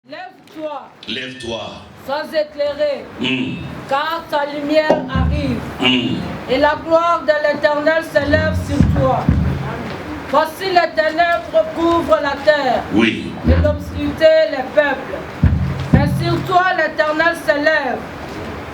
Lève-toi. Lève-toi. Sois éclairé, car ta lumière arrive, et la gloire de l'Éternel s'élève sur toi. Voici les ténèbres couvrent la terre, Oui. et l'obscurité les peuples. Mais sur toi l'Éternel s'élève,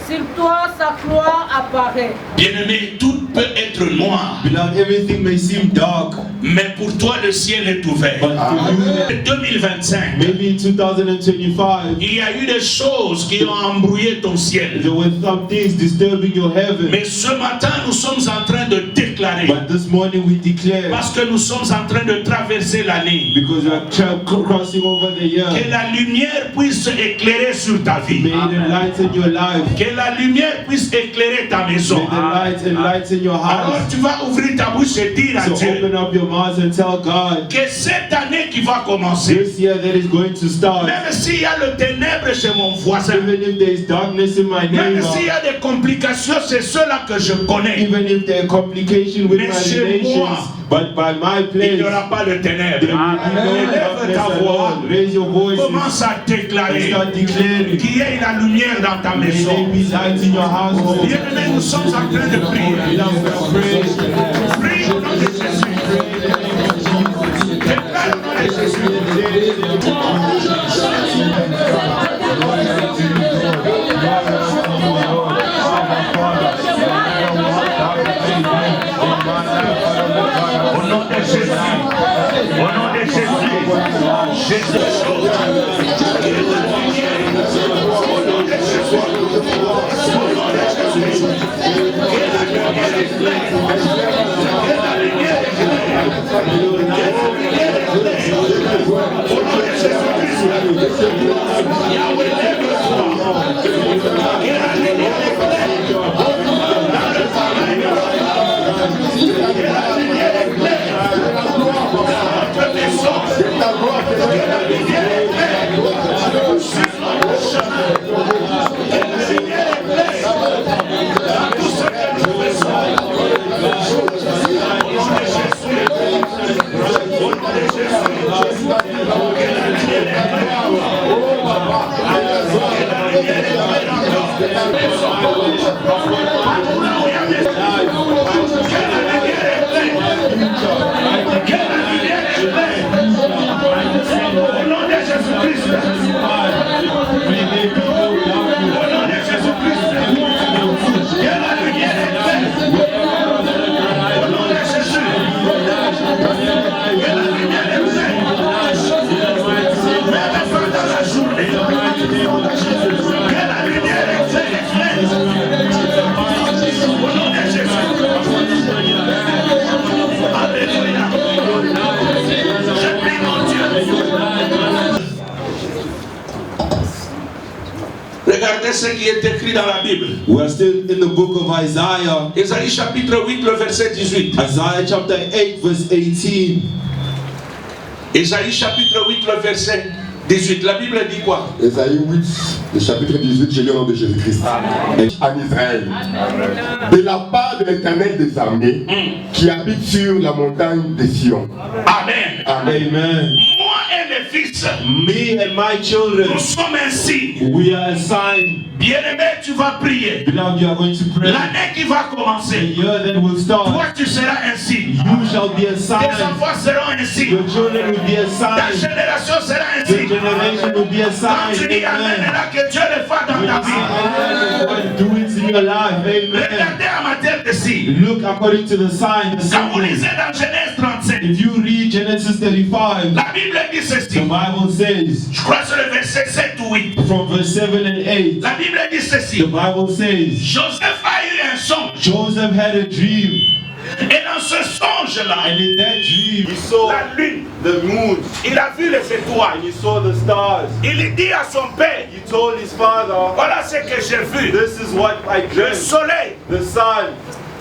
sur toi sa gloire apparaît. Bien-aimé, tout peut être noir. Beloved, everything may seem dark, Mais pour toi, le ciel est ouvert. but for you, 2025, maybe in 2025, il y a eu des choses qui ont embrouillé ton ciel. there were some things disturbing your heaven. Mais ce matin, nous sommes en train de déclarer, But this morning we declare, parce que nous sommes en train de traverser l'année, because we are crossing over the year, que la lumière puisse éclairer sur ta vie. may it enlighten your life, Que la lumière puisse éclairer ta may maison. the light enlighten your Alors house. tu vas ouvrir ta bouche et dire à So Dieu open up your mouth and tell God, que cette année qui va commencer, this year that is going to start, même s'il y a le ténèbre chez mon voisin, even if there is darkness in my même neighbor, s'il y a des complications, c'est ceux-là que je connais, even if there are complications with Mais my chez relations, moi, but by my il place, n'y aura pas de ténèbres. there will be no Élève darkness ta at voix, all. Raise your voices commence à and déclarer start declaring, qu'il y ait la lumière dans ta may maison. there be light in your household. Bien-aimés, nous sommes en train de prier. Beloved, we are praying. Prie au nom de Jésus. Déclare au nom de Jésus. Au nom de Jésus. Au nom de Jésus. Jésus. Au nom de Jésus. Au nom de Jésus. Que la lumière éclaire. Que la lumière éclaire. Au nom de Jésus-Christ. Yahweh, lève-toi. Que la lumière éclaire. Dans le travail. Que la lumière éclaire. Dans notre maison. Que la lumière éclaire. Sur notre chemin. Que la lumière éclaire. Dans tout ce que nous faisons. Au nom de Jésus. Au nom de Jésus. Que la lumière éclaire. Que la lumière éclaire encore. Que la lumière éclaire. Que la lumière éclaire. Au nom de Jésus-Christ. Au nom de Jésus-Christ. Que la lumière éclaire. Au nom de Jésus. Que la lumière éclaire. Même pendant la journée. Que la lumière éclaire. Au nom de Jésus. Alléluia. Je prie mon Dieu. Regardez ce qui est écrit dans la Bible. We are still in the book of Isaiah, Ésaïe chapitre 8, le verset 18. Isaiah chapter 8, verse 18. Ésaïe chapitre 8, le verset 18. La Bible dit quoi? Ésaïe 8, le chapitre 18, je lis au nom de Jésus-Christ. En Israël, de la part de l'Éternel des armées, qui habite sur la montagne de Sion. Amen. Amen. Moi et mes fils, Me and my children, nous sommes ainsi. we are assigned. Bien-aimé, tu vas prier. Beloved, you are going to pray. L'année qui va The commencer, year that will toi start, tu seras ainsi. you shall be Tes assigned. enfants seront ainsi. Your children will be Ta assigned. génération sera Your ainsi. generation will be Quand assigned. tu dis Amen, Amen. là que Dieu le fasse dans When ta you say vie. amen, God do it in your life. Amen. Regardez à ma tête ici. Look according to the sign, the Quand vous symbol. lisez dans Genèse 37, If you read Genesis 35, la Bible dit the ceci. Bible says, Je crois sur le verset 7 ou 8. from verse 7 and 8, La Bible dit the ceci. Bible says, Joseph a eu un songe. Joseph had a dream, Et dans ce songe-là, and in that dream, he saw la lune, the moon, il a vu les étoiles. and he saw the stars. Il dit à son père, He told his father, voilà ce que j'ai vu. this is what I Le dreamt. soleil, The sun,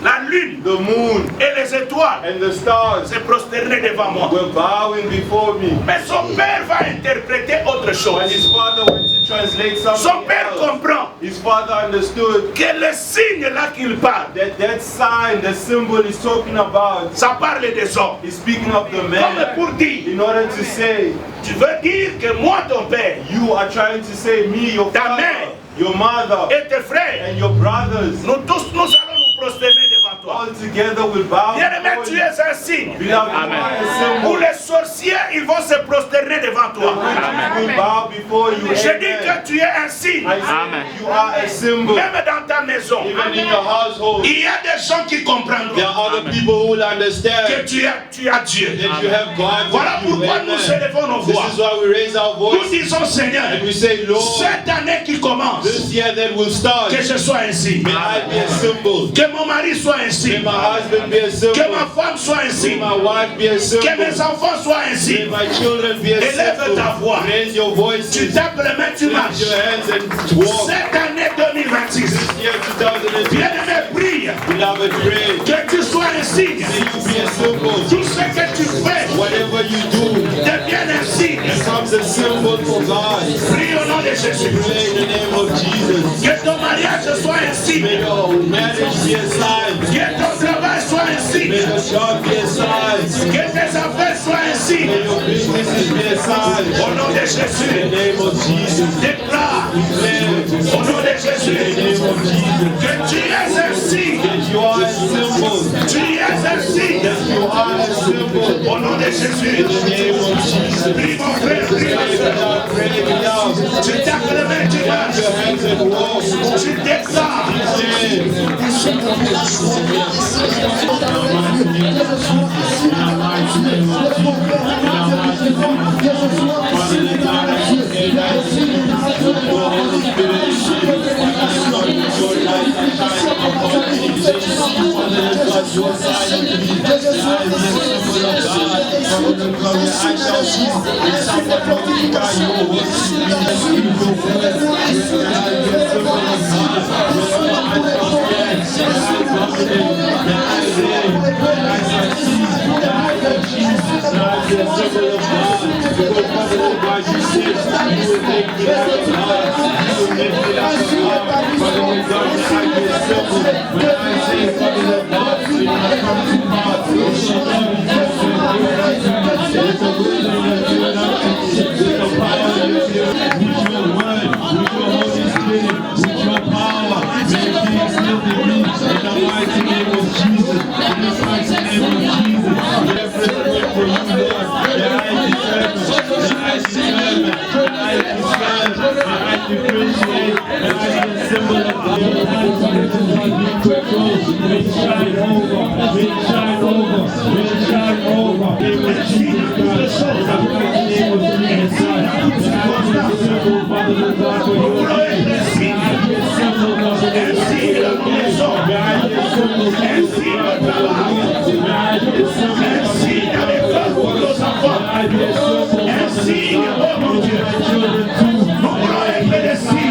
la lune the moon, et les étoiles and the stars se prosternaient devant moi. were bowing before me. Mais son père va interpréter autre When chose. his father went to translate something Son père else. comprend His father understood que le signe là qu'il parle, that sign, the symbol he's talking about, ça parle des hommes. is speaking of the Comme man. pour dire, In order to say, tu veux dire que moi, ton père, you are trying to say me, your ta father, mère your mother, et tes frères, and your brothers, nous tous, nous allons nous prosterner devant toi. all together will bow Bien-aimé, before tu you. es un signe. Beloved, you are a Où symbol. les sorciers, ils vont se prosterner devant The toi. witches will bow before you. Je dis Amen. que tu es un signe. I say you are a symbol. Même dans ta maison, Even in your household, il y a des gens qui there comprendront are other people who will que understand tu as Dieu. that you have God Voilà with you. pourquoi nous Amen. élevons nos This voix. is why we raise our Nous voice disons, Seigneur, and we say, Lord, cette année qui commence, this year that will start, que je sois un signe. may I be a symbol. Que mon mari soit un May signe. my husband be a Que ma symbol. femme soit un May signe. my wife be a Que symbol. mes enfants soient un May signe. my children be a Élève ta symbol. voix. Raise your Tu voices. tapes les mains, tu Lift marches. your hands and walk. Cette année 2026, This year 2020, bien-aimé, prie beloved, pray. que tu sois un signe. May you be a symbol. Tout ce que tu fais Whatever you do devient un signe. becomes a symbol for God. Prie au nom de Jésus. Pray in the name of Jesus. Que ton mariage soit un May signe. your marriage be a sign. Que ton travail soit un May signe. your job be a sign. Que tes affaires soient un signe. May your businesses be a sign. Au nom de In the Jésus. name of Jesus. Déclare Declare au nom de in the Jésus name of Jesus que tu es un signe. that you are a symbol. Tu es un signe. You are a symbol. Au nom de Jésus. In the name of Jesus. Prie mon frère, prie Pray ma it soeur. out, pray it out. Tu tapes les mains, tu Clap marches. your hands and walk. Tu déclares.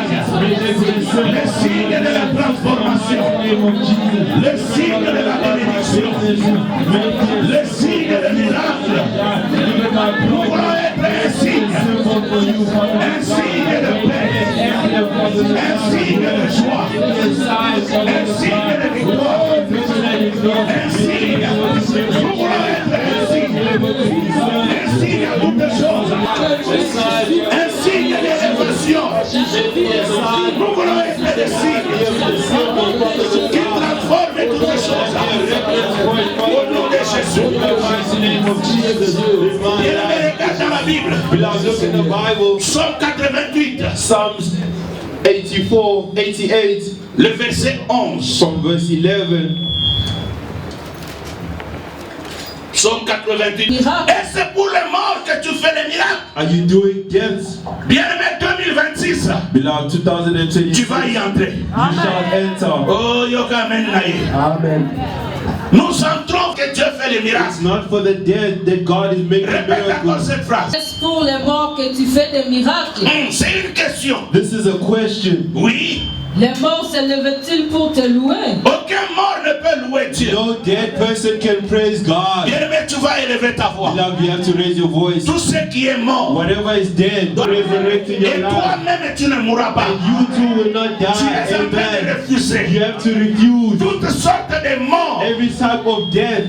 Le signe de la transformation, le signe de la bénédiction, le signe de miracle. Nous voulons être un signe de paix, un signe de joie, un signe de victoire, un signe. Nous voulons être un signe à toutes choses, un signe de révolution. Nous voulons être des signes qui transforment toutes les choses. Au nom de Jésus. Bien-aimé, regarde dans la Bible. Beloved, look in the Bible. Psaume 88, Psalms 84, 88, le verset 11. from verse 11. Psaume 88. Et c'est pour les morts que tu fais les miracles. Are you doing gifts? Bien-aimé, 2026, Beloved, 2020, tu vas y entrer. you shall enter. Oh, yoga amen naïe. Amen. Nous entrons que Dieu fait les miracles. It's not for the dead that God is making Répète encore miracles. cette phrase. Est-ce pour les morts que tu fais des miracles? C'est une question. This is a question. Oui. Les morts s'élèvent-ils pour te louer? Aucun mort ne peut louer Dieu. No dead person can praise God. Bien-aimé, tu vas élever ta voix. Beloved, you have to raise your voice. Tout ce qui est mort, Whatever is dead, resurrect in et your life. toi-même tu ne mourras pas. And you too will not Tu die. es en train de Amen. refuser You have to refuse toutes sortes de morts every type of death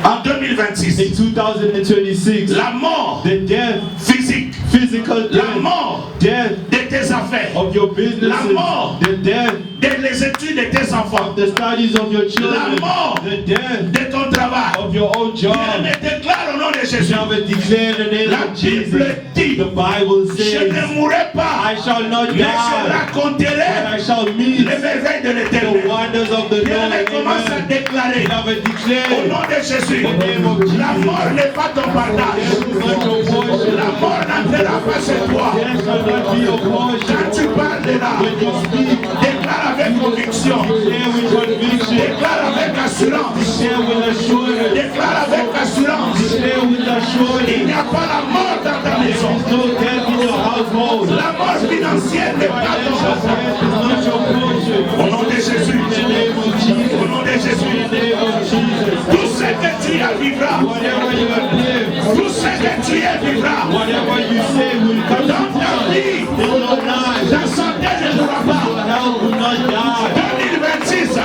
en 2026. in 2026. La mort The death, physique, physical la death, mort death de tes affaires, of your businesses, La mort. the death des études de tes enfants, of the studies of your children, La mort. the death de ton travail. of your own job. Bien-aimé, déclare au nom de Jésus. Shall we declare the name La of Jesus? Bible dit, The Bible je says, ne mourrai pas, I shall not mais je die, raconterai but I shall meet les merveilles de the l'Éternel. wonders of the Bien-aimé, Lord. commence à Amen. déclarer Shall we au declare nom de Jésus. the name of Jesus? La mort n'est pas ton partage. Death is not your portion. La mort n'entrera pas chez toi. Death shall not be your Quand portion. tu parles là, When you speak, déclare avec conviction, share with conviction, déclare avec assurance, share with assurance, déclare avec assurance. share with Il assurance. n'y a pas la mort dans ta maison. No death in your household. La mort financière n'est pas ton Financial partage. death is not your portion. Au nom de Jésus, In the name of Jesus. au nom de In Jésus, the name of Jesus. tout ce que tu y vivras, Whatever you have lived, tout ce que tu y vivras, whatever you say will come to dans ta pass. vie, In your life, ta santé ne mourra pas. your health will not die. 2026,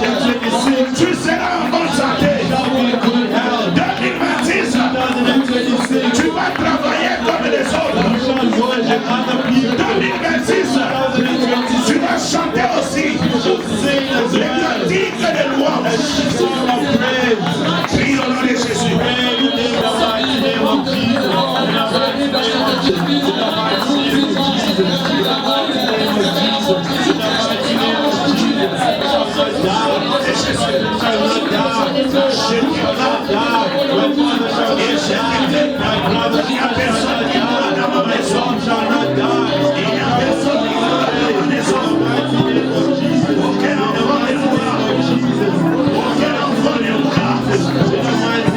2026 tu seras en bonne santé. shall be in good health. 2026, 2026 tu vas travailler comme les autres. you shall worship other people. 2026, 2026 tu vas chanter aussi you shall sing as les well. cantiques de louange. Song of praise. Prie au nom de Jésus. Pray in the mighty name of Jesus. In the mighty name of Jesus. In the mighty name of Jesus. In the mighty name of Jesus. In the mighty name of Jesus. Shall not die. Shall not die. My father shall not die. My brother shall not die. My son shall not die. Il n'y a personne qui mourra dans ma maison. Aucun enfant ne mourra. Aucun enfant ne mourra.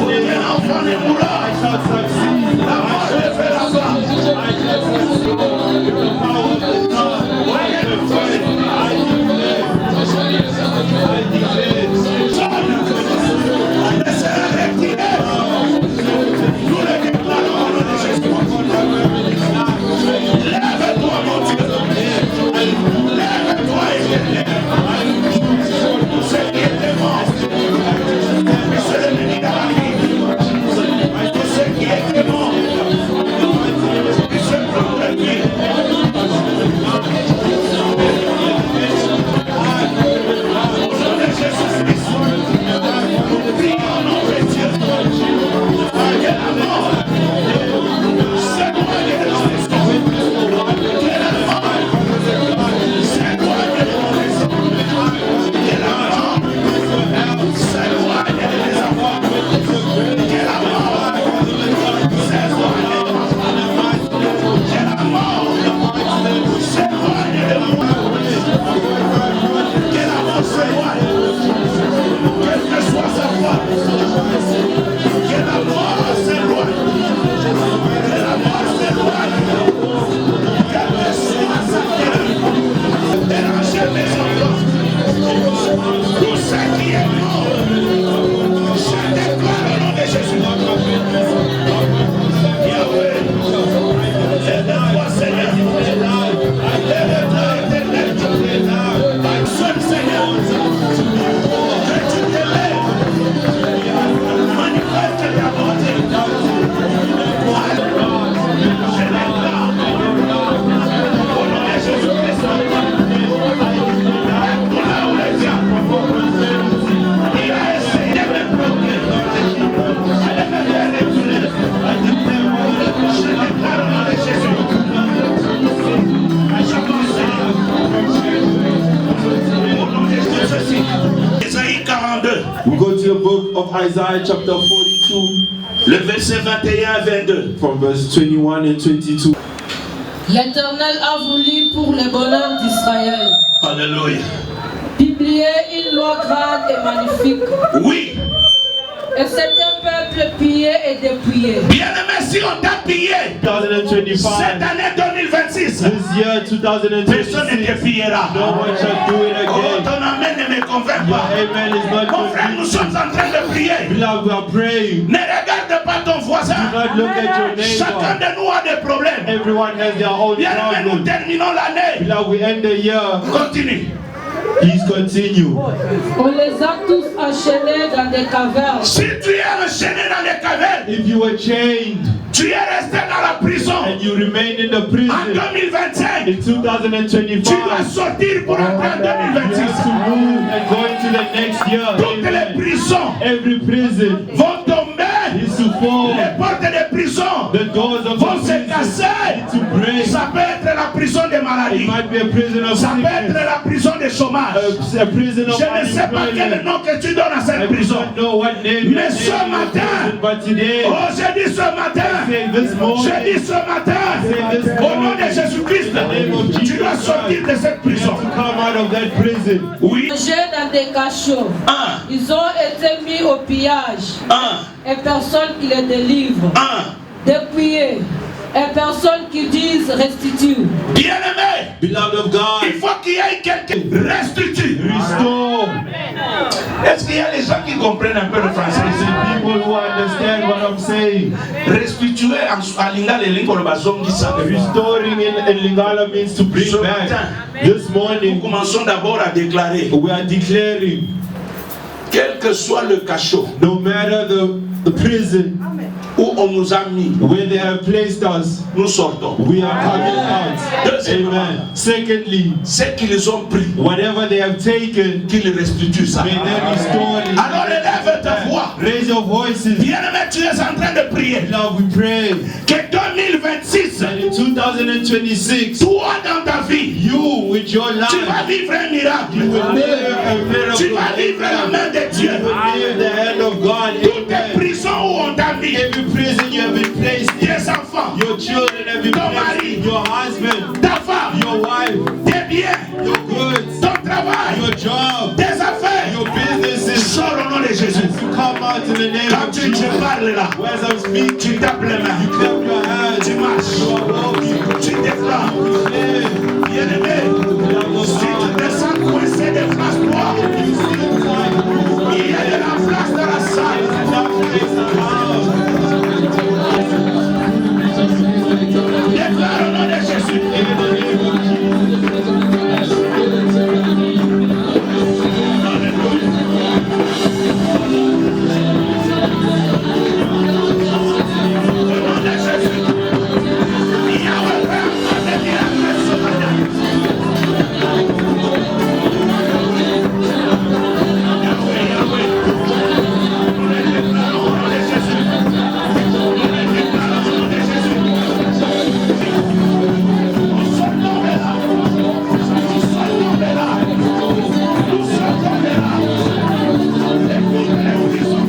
Aucun enfant ne mourra. I shall succeed. La mort ne fera pas. I shall succeed. With the power of the tongue. The faith. I declare. Ne sera retiré. Nous le déclarons au nom de Jésus. Lève-toi, mon Dieu. Lève-toi, Éternel. Ce qui était mort, c'est le béni dans la vie. Ce qui était mort, il se prend de lui. Au nom de Jésus-Christ, prions au nom de Dieu. Que la mort s'éloigne de nos maisons. Que la mort s'éloigne de nos maisons. Que la mort s'éloigne de mes enfants. Que la mort s'éloigne de ma femme. Que la mort s'éloigne de moi. Que la mort s'éloigne. Quelle que soit sa voix. Que la mort s'éloigne. Que la mort s'éloigne. Quelle que soit sa gueule. Dérangez mes enfants. Tout ce qui est mort. Je déclare au nom de Jésus. Yahweh. Aide-moi, Seigneur. Aide-moi, Éternel. Seul Seigneur. Que tu t'élèves. Manifeste ta bonté. Je déclare au nom de Jésus-Christ. Là où le diable, il a essayé de me bloquer, de me faire reculer. Je déclare au nom de Jésus. J'avance, Seigneur. Au nom de Jésus. Isaïe 42, We go to the book of Isaiah chapter 42 le verset 21 à 22. from verse 21 and 22. L'Éternel a voulu pour le bonheur d'Israël Alléluia. publier une loi grande et magnifique. Oui, Et c'est un peuple peuple pillé et dépouillé. Bien-aimé, si on t'a pillé, 2025, cette année 2026, this year personne ne 2026, te pillera. no one shall do it Oh, again. ton amen ne me convainc Your pas. amen is not Mon frère, nous convincing. sommes en train de prier. Beloved, we are praying. Ne regarde pas ton voisin. Do not look at your Chacun neighbor. de nous a des problèmes. Everyone has their own Bien-aimé, nous problem. terminons l'année. Beloved, we end the year. Continue. Please continue. On les a tous enchaînés dans des cavernes. Si tu es enchaîné dans les cavernes, If you were chained tu es resté dans la prison. and you remain in the En prison 2025, in tu dois 2025, sortir pour entrer en you have 2026. to move and go into the next year. Toutes les Amen. prisons Every prison vont tomber. is to fall. Les portes des prisons The doors of vont the se prison casser. need to break. Ça peut être la prison des It maladies. might be a prison of Ça peut être sickness, la prison des chômages. a prison of Je ne sais pas quel unemployment. nom que tu donnes à I cette do prison. not know what name you Mais are ce naming the matin, prison, but today, oh, j'ai dit ce matin, say this morning, j'ai dit ce matin, au nom de Jésus-Christ, tu dois sortir de cette you prison. have to come out of that prison. Oui. Mangés dans des cachots. Un, Ils ont été mis au pillage. Et personne qui les délivre. Dépouillés. Et personne qui dise restitue. bien-aimé, Beloved of God, il faut qu'il y ait quelqu'un qui restitue. restore. Est-ce qu'il y a des gens qui comprennent un peu le français There's ici? people who understand what I'm saying. Restituer en lingala les lignes le bazongi ça. Restoring in Lingala means to bring Ce back. matin, This nous morning, commençons d'abord à déclarer, we are declaring, quel que soit le cachot no matter the prison où on nous a mis, where they have placed us, nous sortons. we are coming out. Amen. Secondly, Ce qu'ils ont pris, whatever they have taken, qu'ils restituent ça. may they restore it. Alors élève ta voix. Raise your voices. Bien-aimé, tu es en train de prier. Lord, we pray Que 2026, that in 2026, toi dans ta vie, you with your tu life, vas vivre un miracle. you will live a Tu miracle. vas vivre la main de Dieu. You will live the hand of God. Toutes les Amen. prisons où on t'a mis, Every prison you have been placed in, tes enfants, your children have been placed in, your husband, ta femme, your wife, tes biens, your goods, ton travail, your job, tes affaires. your businesses. Sors au nom de Jésus. To come out in the name Quand of tu Jesus. parles là, As I'm speaking, tu tapes les mains, you clap your hands, tu marches, you are walking, tu déclares. you live. Bien-aimé, Beloved of si tu God, te sens coincé de place toi, you still time. il y a de la place dans la salle. That place around. Déclare au nom de Jésus. In the name of Jesus. Au nom de Jésus. Yahweh, Père, des miracles ce matin. Yahweh, Yahweh. Nous les déclarons au nom de Jésus. Nous les déclarons au nom de Jésus. Nous sommes tombés là. Nous sommes tombés là. Nous sommes tombés là. Écoute les prisons.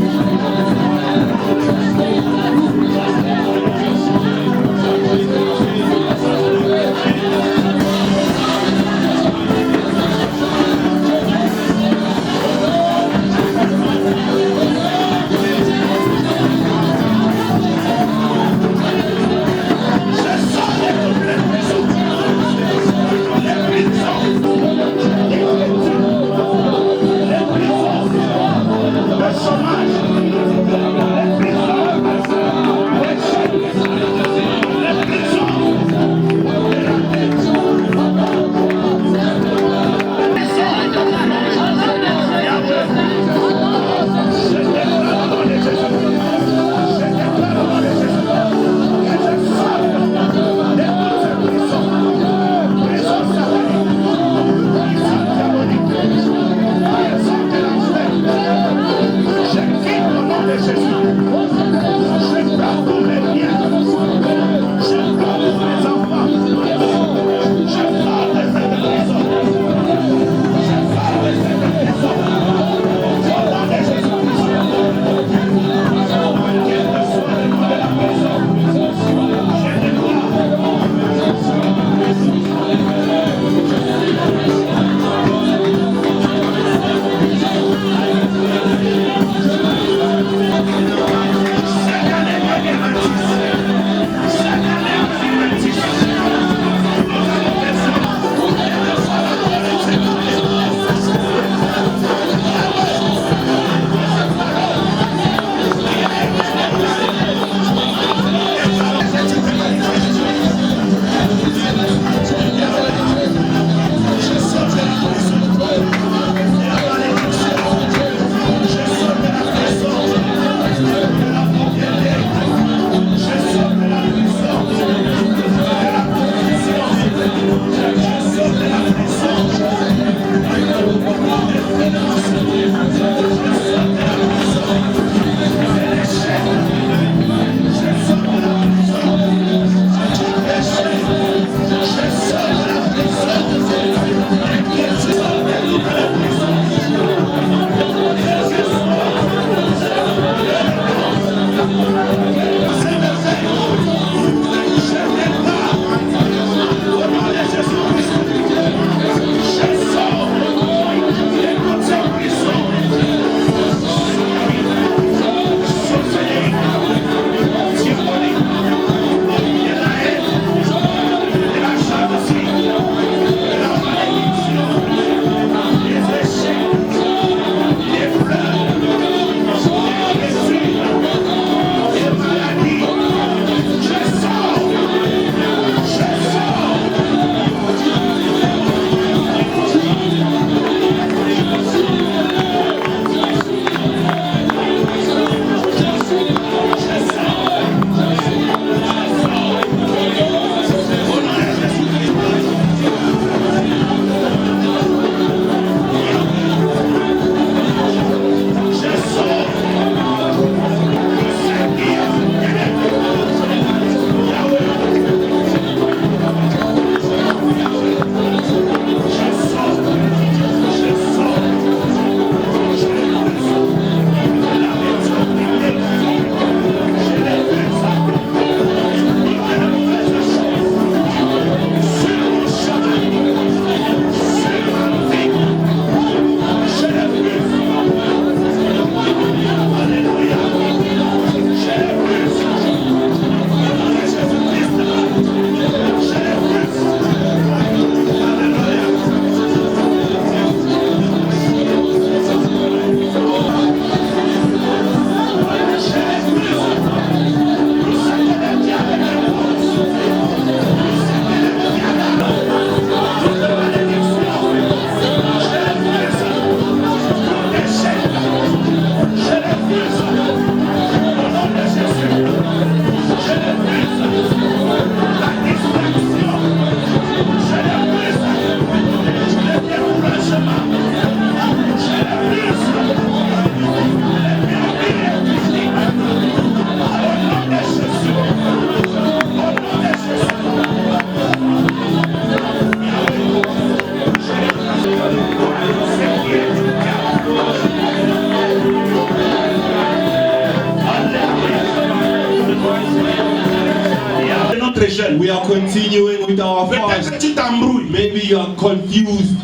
notre jeûne. We are continuing with our Peut-être fast. que tu t'embrouilles, Maybe you are confused,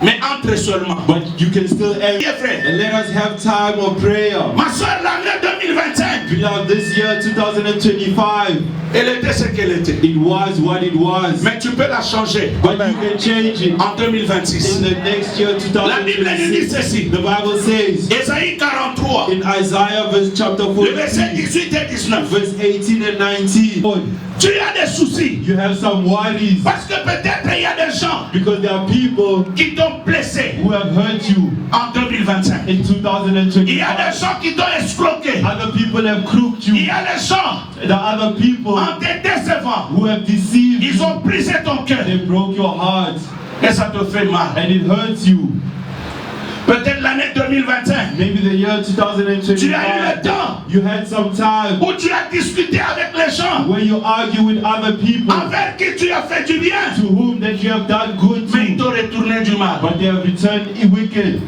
mais entre seulement. but you can still end. Bien frère, And let us have time of prayer. ma soeur, l'année 2025, Beloved, this year 2025, elle était ce qu'elle était. it was what it was. Mais tu peux la changer But you can change it en 2026. in the next year La Bible nous dit 2026. ceci. The Bible says Ésaïe 43, in Isaiah verse chapter le verset 14, 18 et 19. verse 18 and 19. Tu as des soucis. You have some worries Parce que peut-être il y a des gens because there are people qui t'ont blessé who have hurt you en 2025. in Il y a des 2025. gens qui t'ont escroqué. Other people have crooked Il you. y a des gens The other people en te décevant. who have deceived Ils you. ont brisé ton cœur. They broke your heart Et ça te fait mal. and it hurts you. Peut-être l'année 2025. Maybe the year Tu as eu le 2025, temps you had some time où tu as discuté avec les gens where you argue with other people envers qui tu as fait du bien. to whom that you have done good Mais ils to, t'ont retourné du mal. but they have returned wicked.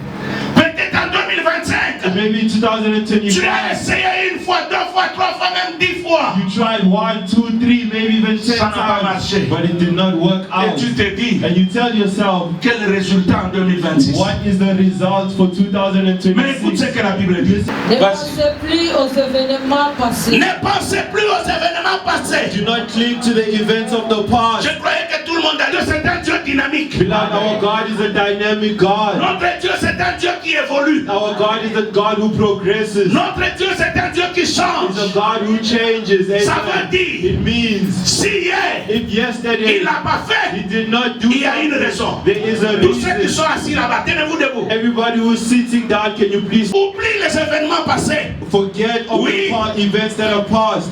Peut-être en 2025. And maybe in Tu as 2025, essayé une fois, deux fois, trois fois, même 10 fois. you tried 1, 2, 3, maybe even 10 Ça n'a pas times, marché. but it did not work Et out. tu te dis, And you tell yourself, quel résultat en 2026? what is the result for Mais écoute ce 2026? que la Bible dit. Ne Vas-y. pensez plus aux événements passés. Ne pensez plus aux événements passés. Do not cling to the events of the past. Je croyais que tout le monde a dit c'est un Dieu dynamique. Beloved, our God is a dynamic God. Notre Dieu c'est un Dieu qui évolue. Our God is a God who progresses. Notre Dieu c'est un Dieu qui change. It's a God who changes. Ça veut Amen. dire, It means si hier if il yesterday ne l'a pas fait, he did not do il y a une something, raison. there is a Tous ceux qui reason. sont assis là-bas, tenez-vous debout. Everybody who's sitting down, can you please Oublie les événements passés. forget all Oui. the events that are past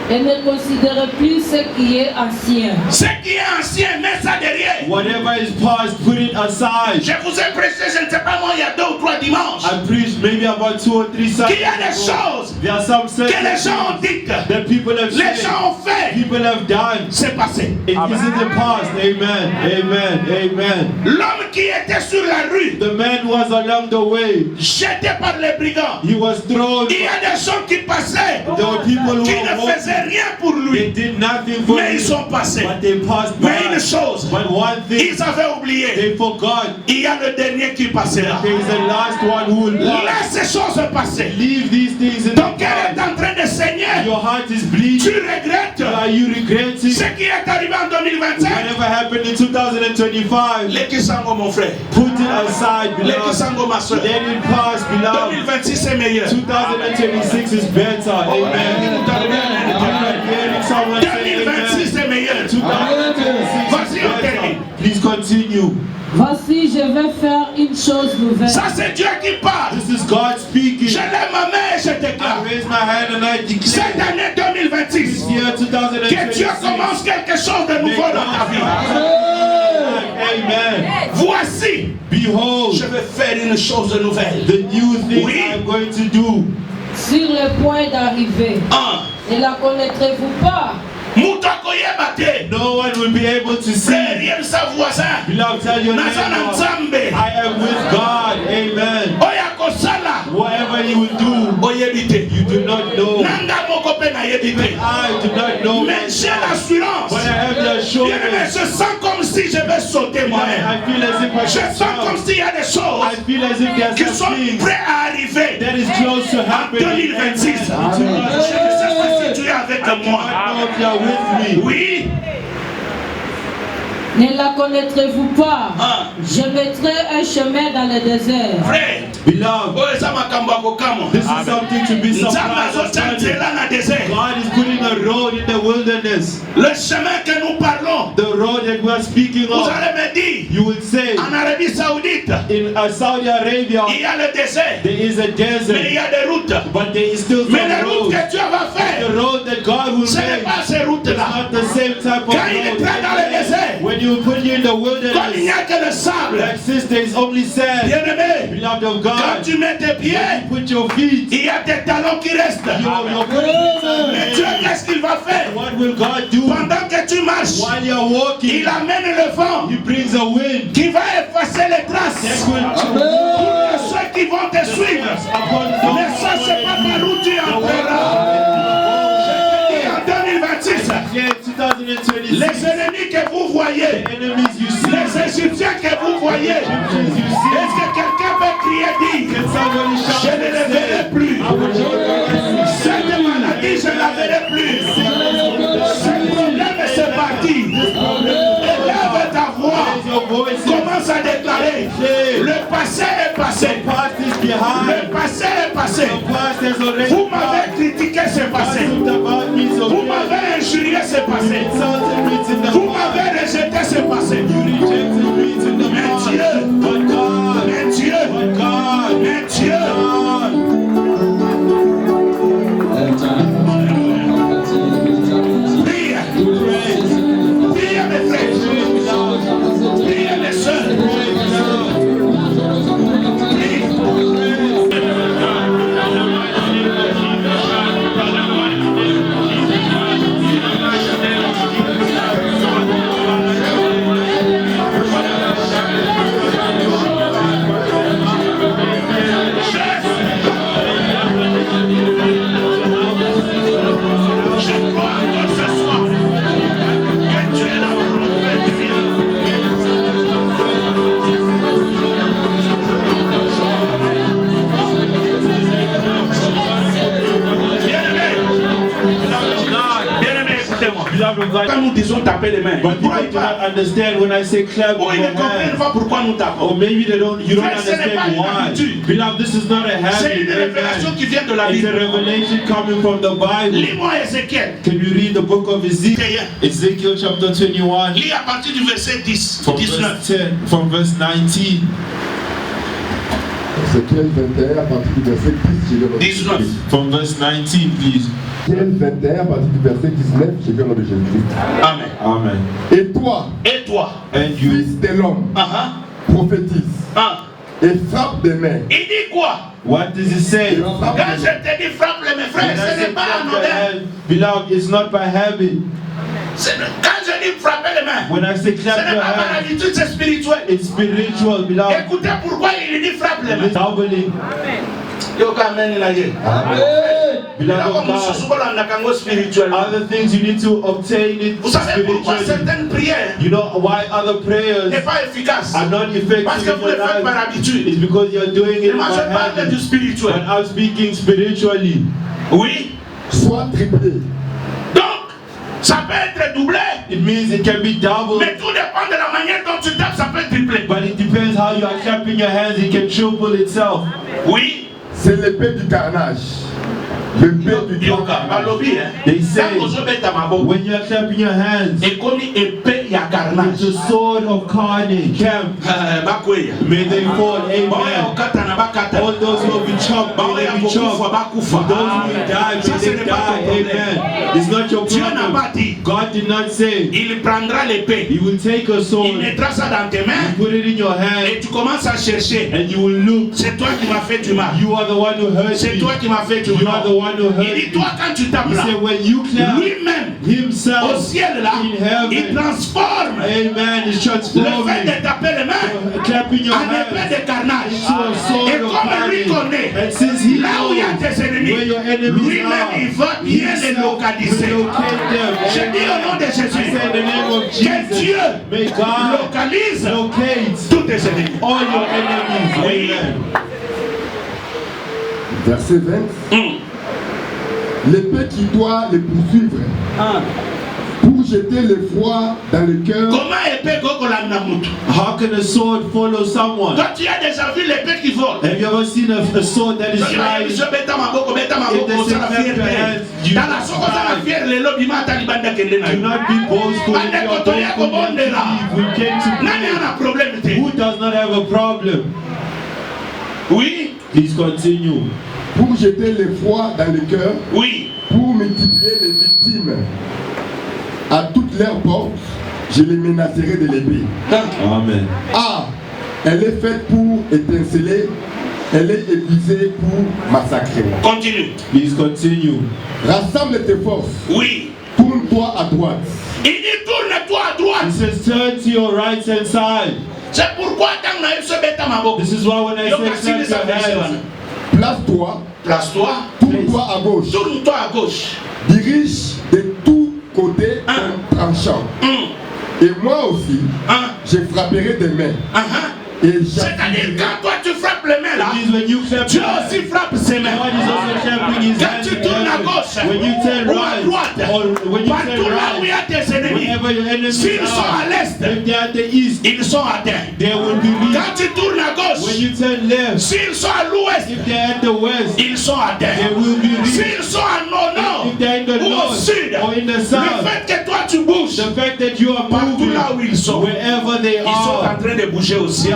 Et ne considérez plus ce qui est ancien. Ce qui est ancien, mets ça derrière. Whatever is past, put it aside. Je vous ai prêché, je ne sais pas moi, il y a 2 ou 3 dimanches, I preached maybe about 2 or 3 qu'il y a des Sundays ago. choses There are some que certain les gens ont things dites, that people have les said, gens ont fait, people have done. c'est passé. It is in the past. Amen. Amen. Amen. L'homme qui était sur la rue, The man was along the way. jeté par les brigands. He was thrown. Il y a des gens qui passaient, There were people who qui were ne walking. faisaient rien pour They lui, did nothing for mais him, ils sont passés. but they passed Mais une by. chose, But one thing, ils avaient oublié, they forgot. il y a le dernier qui passera. There is a last one who will pass. Laisse ces choses passer. Leave these things in Ton the cœur est past. en train de saigner. Your heart is Tu bleeding. regrettes Are you regretting ce qui est arrivé en 2025. whatever happened in 2025? Les Kisango, mon frère. Put it aside, Les beloved. Kisango, ma soeur. Let it pass, beloved. 2026 est meilleur. 2026 is better. Amen. I'm hearing someone say amen. 2026 est meilleur. 2026 Vas-y, is on better. termine. Please continue. Voici, je vais faire une chose nouvelle. Ça, c'est Dieu qui parle. This is God speaking. Je lève ma main et je I déclare. raise my hand and I Cette declare année 2026, this year que Dieu 2026. commence quelque chose de nouveau dans ta vie. Amen. Voici, Behold, je vais faire une chose nouvelle. the new thing Oui. I'm going to do. Sur le point d'arriver. 1. Ne la connaîtrez-vous pas? Mutoko yebate. No one will be able to see. Frère, yem sa voisin. Beloved, tell your Naza na neighbor, nzambe. I am with God. Amen. Oya kosala. Whatever you will do, Oyebite. you do not know. Nanga moko pe na yebite. I do not know. Mais j'ai l'assurance. But I have the Bien aimé, assurance. je sens comme si je vais sauter moi-même. I feel as if I Je can sens comme shout. s'il y a des I choses feel as if qui there's sont some things prêtes à arriver that is close to en happening. 2026. Je In ne sais pas si tu es avec moi. I know if you are with me. Oui. Ne la connaîtrez-vous pas? Ah. Je mettrai un chemin dans le désert. Frère, Beloved, oyo eza makambo ya kokama. this is something to be Nzambe surprised azotya of. nzela na désert. God is putting a road in the wilderness. Le chemin que nous parlons, The road that we are speaking vous of. allez me dire, You will say, en Arabie Saoudite, in Saudi Arabia, il y a le désert, there is a mais il desert, y a des routes. but there is still Mais some les routes road. que Dieu va The faire, road that God will ce n'est make pas ces is routes-là. not the same type of Quand il est road. prêt dans le désert, When you put you in the comme il n'y wilderness, a que le sable, like sister is only sand. bien-aimé, Beloved of quand God, tu mets tes pieds, you put your feet, il y a tes talons qui restent. your Mais Dieu, qu'est-ce qu'il va faire? what will God do? Pendant que tu marches, While you're walking, il amène le vent He brings a wind qui va effacer les traces. that will Pour ceux qui vont te suivre, upon ne sache pas par où tu entreras. Je te dis en 2026, Yeah, see. Les ennemis que vous voyez, The enemies you see. les Égyptiens que vous voyez, Egyptians you see. est-ce que quelqu'un peut crier dire, Can somebody shout je ne les verrai and plus. say, I will no longer see. Cette maladie, je ne la verrai plus. Ce problème, c'est parti. Élève ta voix. Raise your voice. Commence à déclarer. Le passé est passé. The past is behind. Le passé est passé. The past has already Vous m'avez critiqué, c'est passé. Vous m'avez injurié, c'est passé. Vous m'avez rejeté, c'est passé. Mais Dieu, mais Dieu, mais Dieu. Prie, prie mes frères, prie mes soeurs, quand nous disons taper les mains, But people do not understand when I say clap oh, your ils ne comprennent hands. pas pourquoi nous tapons. Or maybe you don't Frère, ce n'est pas understand une why. habitude. Beloved, this is not a C'est habit. une révélation Amen. qui vient de la It's a Bible. revelation coming from the Bible. Lis-moi Ézéchiel. Can you read the book of Ezekiel? Ezekiel chapter 21 Lis à partir du verset 10, from 19. verse 10, from verse 19. Ézéchiel 21 à partir du verset 10, je vais dans 19. From verse 19, please. Ézéchiel 21 à partir du verset 19, je vais dans le Jésus-Christ. Amen. Amen. Et toi, Et toi, And you, fils de l'homme, prophétise et frappe des mains. il dit quoi? what does it say? Quand je te dis frappe les mains, frère, When I ce say n'est pas clap your anodin. hands, beloved, it's not by habit. Quand je dis frapper les mains, When I say ce clap n'est your pas par hands, habitude, c'est spirituel. it's spiritual, beloved. Écoutez pourquoi il dit frappe les mains. Doubling. Yo, quand même, il a dit. Beloved of God. Other things you need to obtain it Vous savez pourquoi spiritually. certaines prières You know why other prayers n'est pas efficace? are not effective Parce que in vous le your faites par life? habitude. It's because you're doing Et it moi, by je parle du habit. spirituel. When I'm speaking spiritually, Oui. Soit triplé. Donc, ça peut être doublé. it means it can be doubled, Mais tout dépend de la manière dont tu tapes, ça peut être triplé. but it depends how you are clapping your hands. It can triple itself. Oui. C'est l'épée du carnage. L'épée du Yoka, carnage. balobi, hein. They say Quand vous êtes à ma boue, when you're clapping your hands, et comme épée, il y a carnage. it's the sword of carnage. Camp, Bakwe. may they fall. Baya Amen. okata na bakata. All those who will be chopped, may Baya they be kufa chopped. bakufa. Those who will die, Ça, may ce they n'est pas ton die. problème. Amen. It's not your Dieu n'a problem. pas dit. God did not say. Il prendra l'épée. He will take a Il sword, mettra ça dans tes mains. put it in your Et hand, tu commences à chercher. and you will look. C'est toi qui m'as fait du mal. You are the one who hurt C'est me. toi qui m'as fait du You are the mal. one who Il hurt dit, me. toi quand tu tapes He là, said, when you clap, lui-même, au himself ciel là, in heaven, il transforme amen, is le fait transforming. de taper les mains Clapping your en épée hands de carnage. into a sword Et of comme lui carnage. connaît, And since he là où il y a tes knows ennemis, where your enemies lui-même are, il va bien les himself localiser. will locate them. Je dis au nom de I say in the Jésus, name of que Jesus, Dieu may God localise locate tous tes ennemis. all your enemies. Oui. Amen. Verset 20. L'épée qui doit les poursuivre pour jeter l'effroi dans le cœur. Comment épée kokolanda mutu? How can a sword follow someone? Toi tu as déjà vu l'épée qui vole. Have you ever seen a sword that is flying? Dans la soko za fier lelo bima talibanda kende na Do yo. not be boastful in your don't we came to Nani ana pray. problème te? Who does not have a problem? Oui, Please continue. Pour jeter l'effroi dans le cœur, oui. pour multiplier les victimes à toutes leurs portes, je les menacerai de l'épée. Amen. Ah, elle est faite pour étinceler, elle est épuisée pour massacrer. Continue. Please continue. Rassemble tes forces, Oui. tourne-toi à droite. Il dit tourne-toi à He droite. says, turn to your right hand side. C'est pourquoi quand on a eu ce bête à ma boque, This is why when I say clap your hands, Place-toi, place-toi, tourne-toi à gauche. tourne-toi à gauche. Dirige de tous côtés ton tranchant. Et moi aussi, je frapperai des mains. C'est-à-dire quand toi tu frappes les mains là, Dieu aussi frappe ses mains. Quand tu tournes à gauche ou à droite, partout là où il y a tes ennemis, s'ils sont à l'est, ils sont à terre. Quand tu tournes à gauche, s'ils sont à l'ouest, ils sont à terre. S'ils sont à nord ou au sud, le fait que toi tu bouges, partout là où ils sont en train de bouger aussi.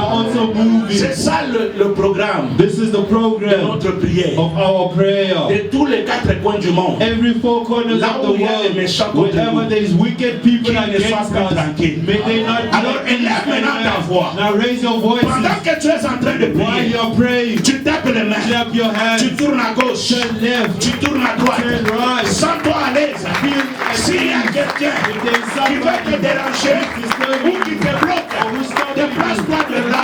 C'est ça le programme. This is the program de notre prière. Of our prayer. De tous les 4 coins du monde. Every 4 corners là of the world. Wherever there is wicked people against us, may they not. Alors élève maintenant ta voix. Now raise your voice. Pendant que tu es en train de prier, while you are praying, tu tapes les mains. Clap your hands. Tu tournes à gauche. Turn left. Tu tournes à droite. Turn right. Sens-toi à l'aise. S'il y a quelqu'un qui veut te déranger ou qui te bloque, déplace-toi de là.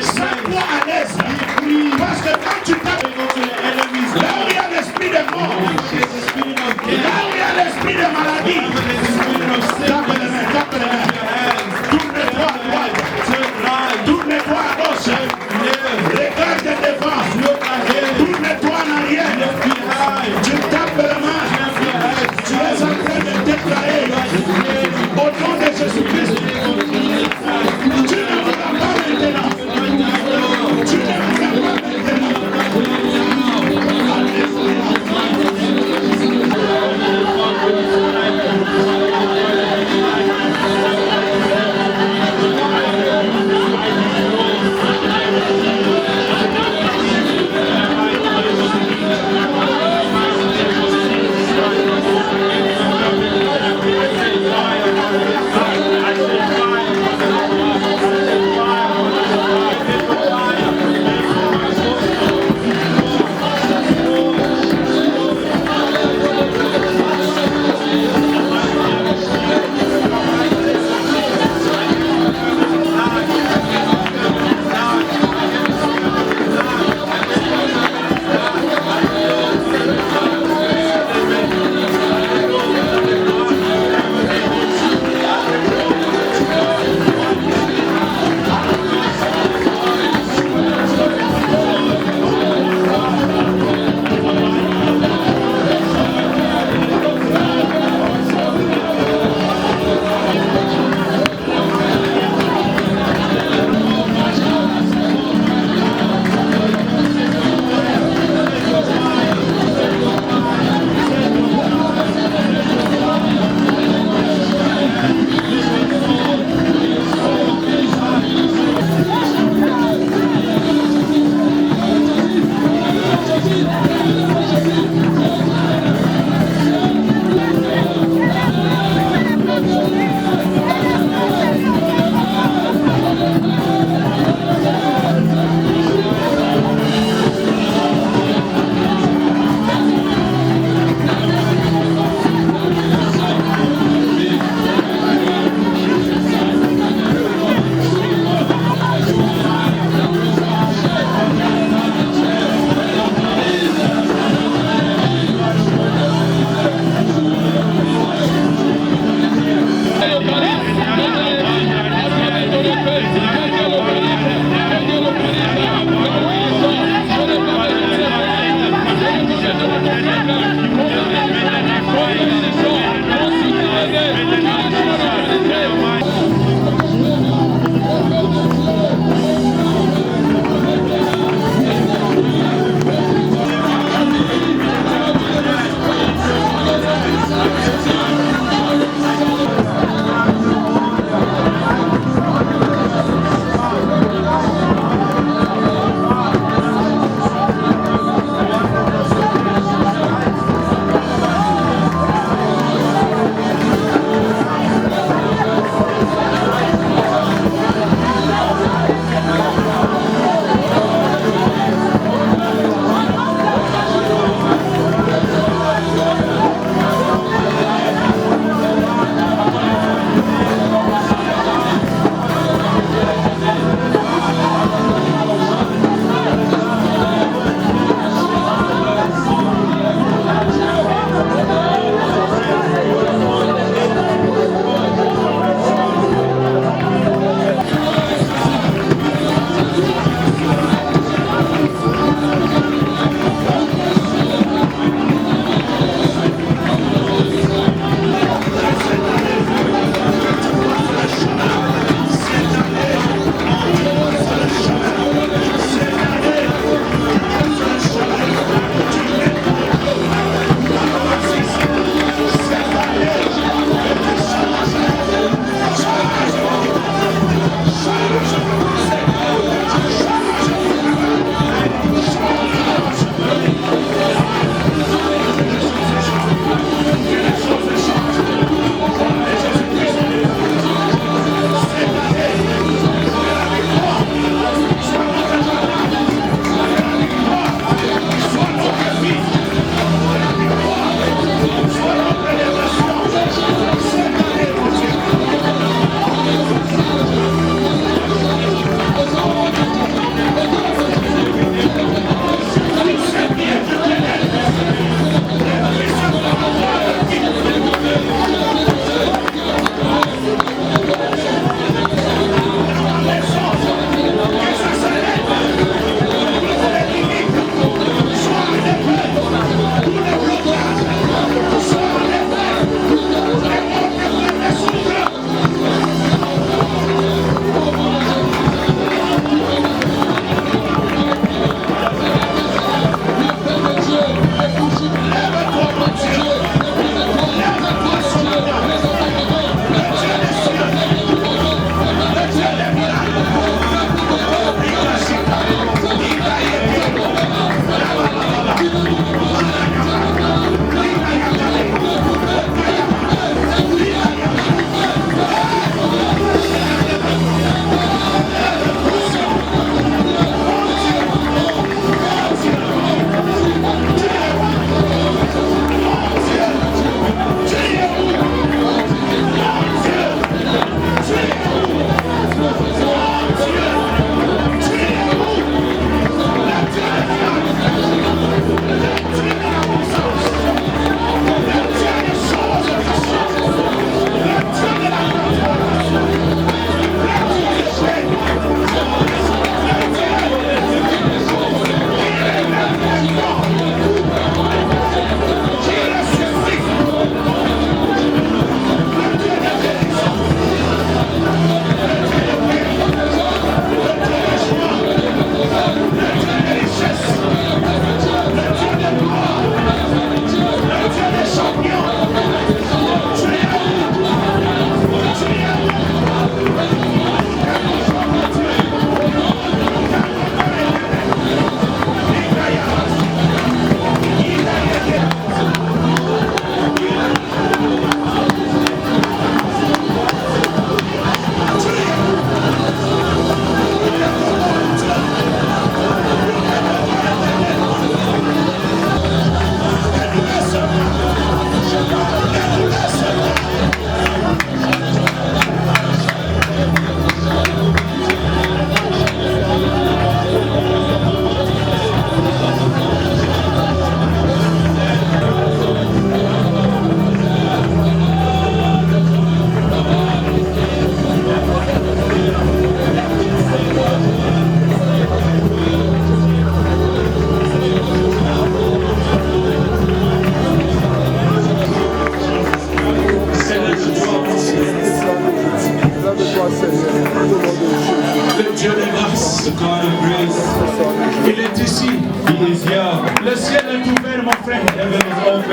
Sens-toi à l'aise. Parce que quand tu tapes, là où il y a l'esprit de mort, là où il y a l'esprit de maladie, tape les mains, tape les mains. Tourne-toi à droite. Tourne-toi à gauche. Regarde devant. Tourne-toi en arrière. Tu tapes les mains. Tu es en train de déclarer au nom de Jésus-Christ. Tu ne voudras pas maintenant. Tu ne voudras pas maintenant.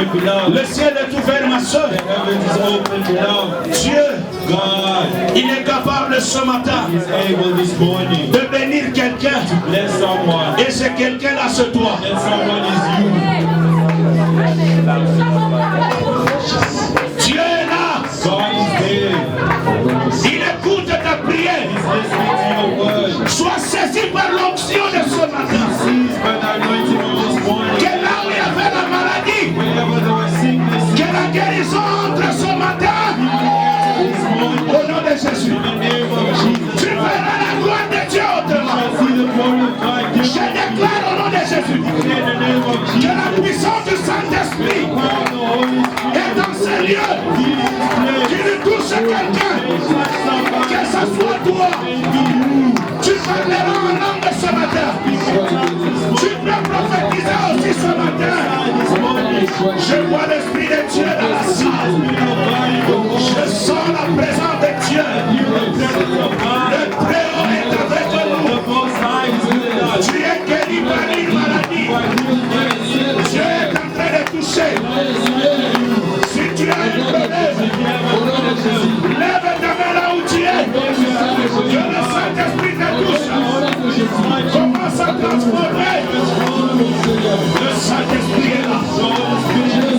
Le ciel est ouvert, ma soeur. Dieu, il est capable ce matin de bénir quelqu'un. Et c'est quelqu'un là, c'est toi. Dieu est là. Il écoute ta prière. Sois saisi par l'onction de ce matin. Que là où il y avait la maladie, que la guérison entre ce matin. Au nom de Jésus. Tu verras la gloire de Dieu autrement. Je déclare au nom de Jésus que la puissance du Saint-Esprit est dans ce lieu. Qu'il touche quelqu'un. Que ce soit toi. Tu parleras en langue ce matin. Tu peux prophétiser aussi ce matin. Je vois l'Esprit de Dieu dans la salle. Je sens la présence de Dieu. Le Très-Haut est avec nous. Tu es guéri par une maladie. Dieu est en train de toucher. Si tu as une problème, lève ta main là où tu es. Que le Saint-Esprit te touche. Commence à transformer. Le Saint-Esprit est là.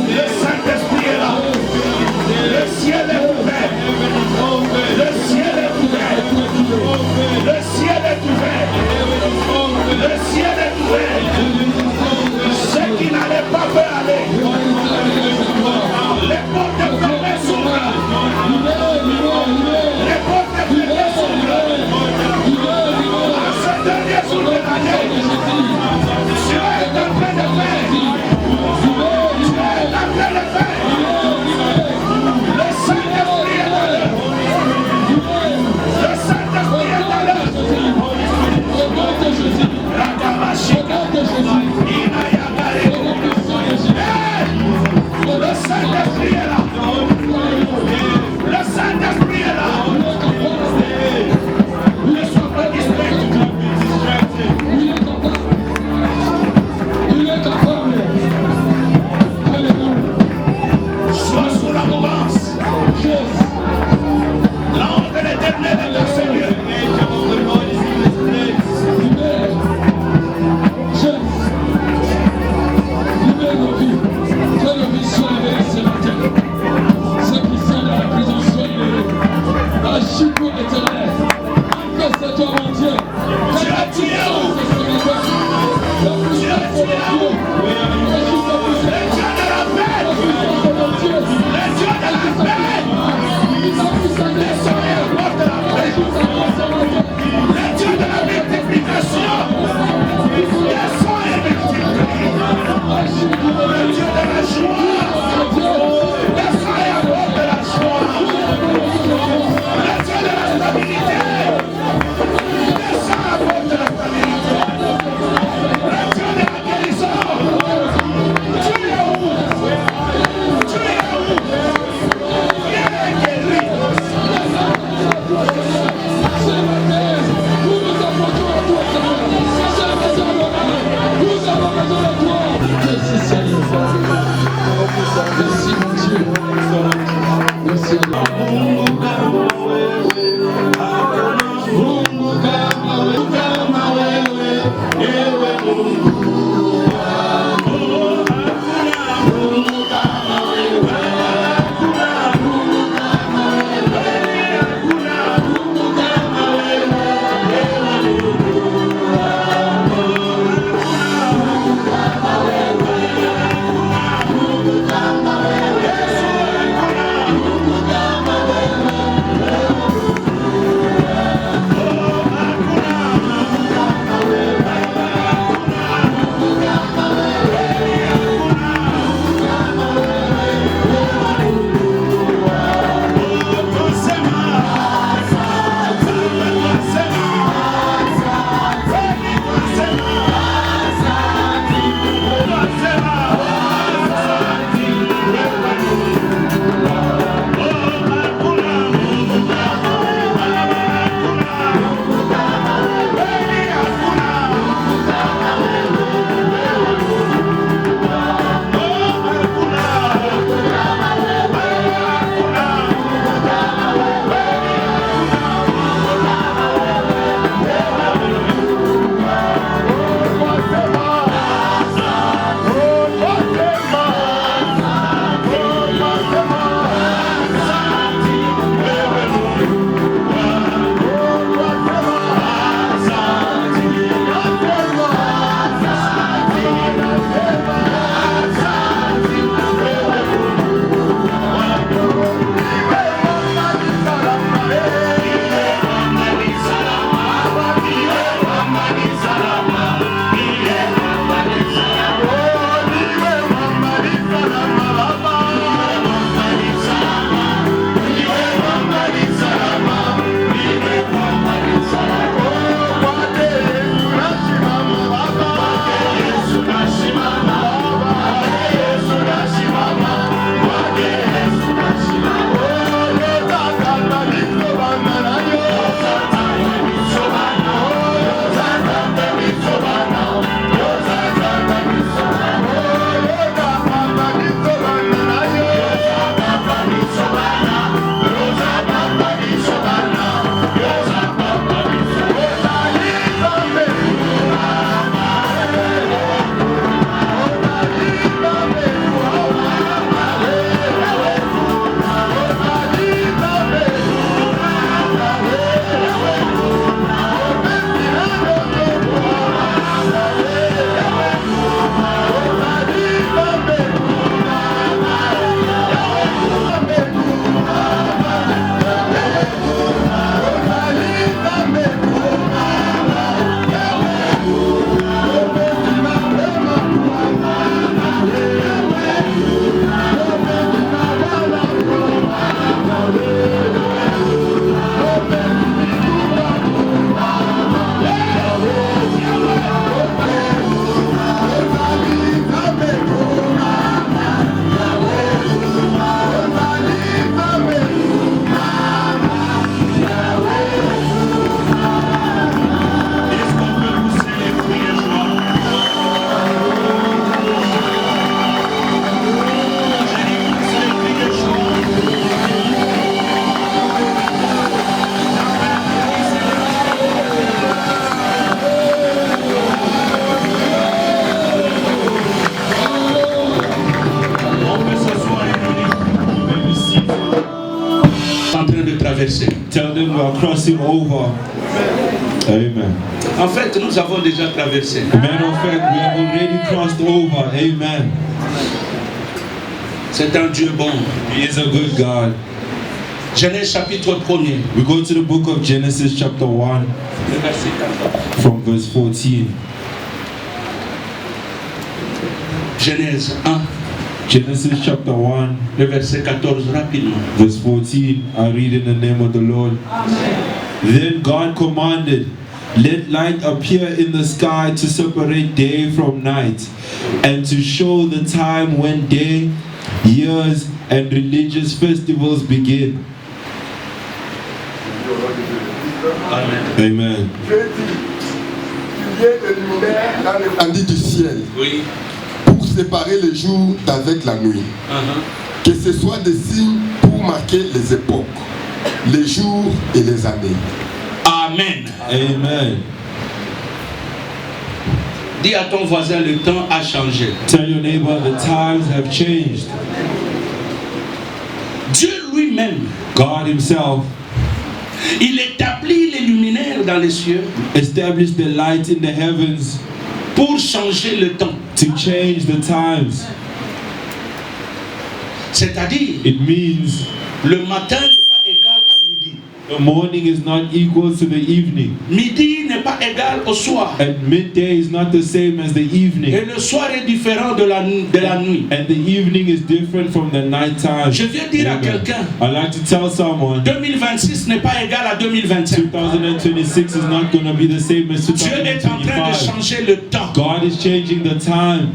Le Saint-Esprit est là. Le ciel est ouvert. Le ciel est ouvert. Le ciel est ouvert. Le ciel est ouvert. Ceux qui n'allaient pas faire aller. Les portes fermées s'ouvrent. Les portes fermées s'ouvrent. En ce dernier jour de l'année, Dieu est en train de faire. Dieu est en train de faire. Le Saint-Esprit est à l'heure. Le Saint-Esprit est à l'heure. La Kamashika. Le Saint-Esprit est là. Le Saint-Esprit est là. Ne sois pas distrait. Sois sous l'abondance. L'ange de l'Éternel est dans ce lieu. traverser. Tell them we are crossing over. Amen. En fait, nous avons déjà traversé. Matter of fact, we have already crossed over. Amen. C'est un Dieu bon. He is a good God. Genèse chapitre 1er. We go to the book of Genesis chapter 1 Le verset 14. from verse 14. Genèse 1, Genesis chapter 1 le verset 14, rapidement. verse 14. I read in the name of the Lord. Then God commanded, let light appear in the sky to separate day from night, and to show the time when day, years, and religious festivals begin. Amen. Amen. Dieu dit qu'il y ait des luminaires dans l'étendue du ciel Oui. pour séparer le jour d'avec la nuit. Que ce soit des signes pour marquer les époques, les jours et les années. Amen. Amen. Dis à ton voisin, le temps a changé. Tell your neighbor the times have changed. Dieu lui-même, God himself il établit les luminaires dans les cieux established the light in the heavens pour changer le temps. to change the times. C'est-à-dire, It means le matin n'est pas égal à midi. the morning is not equal to the evening, Midi n'est pas égal au soir. and midday is not the same as the Et evening, le soir est différent de la nuit. and the evening is different from the night time. Je viens dire à quelqu'un, I like to tell someone 2026 n'est pas égal à 2025. 2026 is not going to be the same as Dieu est en train de 2025. changer le temps. God is changing the time.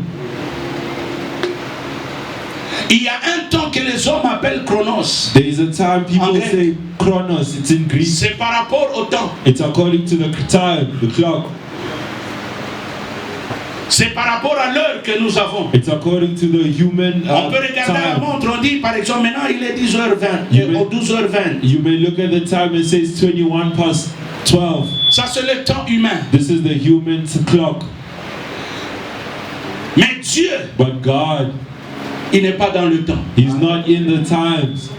Il y a un temps que les hommes appellent chronos. There is a time people En grec. say chronos, it's in Greek. C'est par rapport au temps. It's according to the time, the clock. C'est par rapport à l'heure que nous avons. It's according to the human On peut regarder la time. montre, on dit par exemple maintenant il est 10h20 You may- ou 12h20. You may look at the time and say it's 21 past 12. Ça c'est le temps humain. This is the human clock. Mais Dieu, But God, il n'est pas dans le temps. He's not in the times.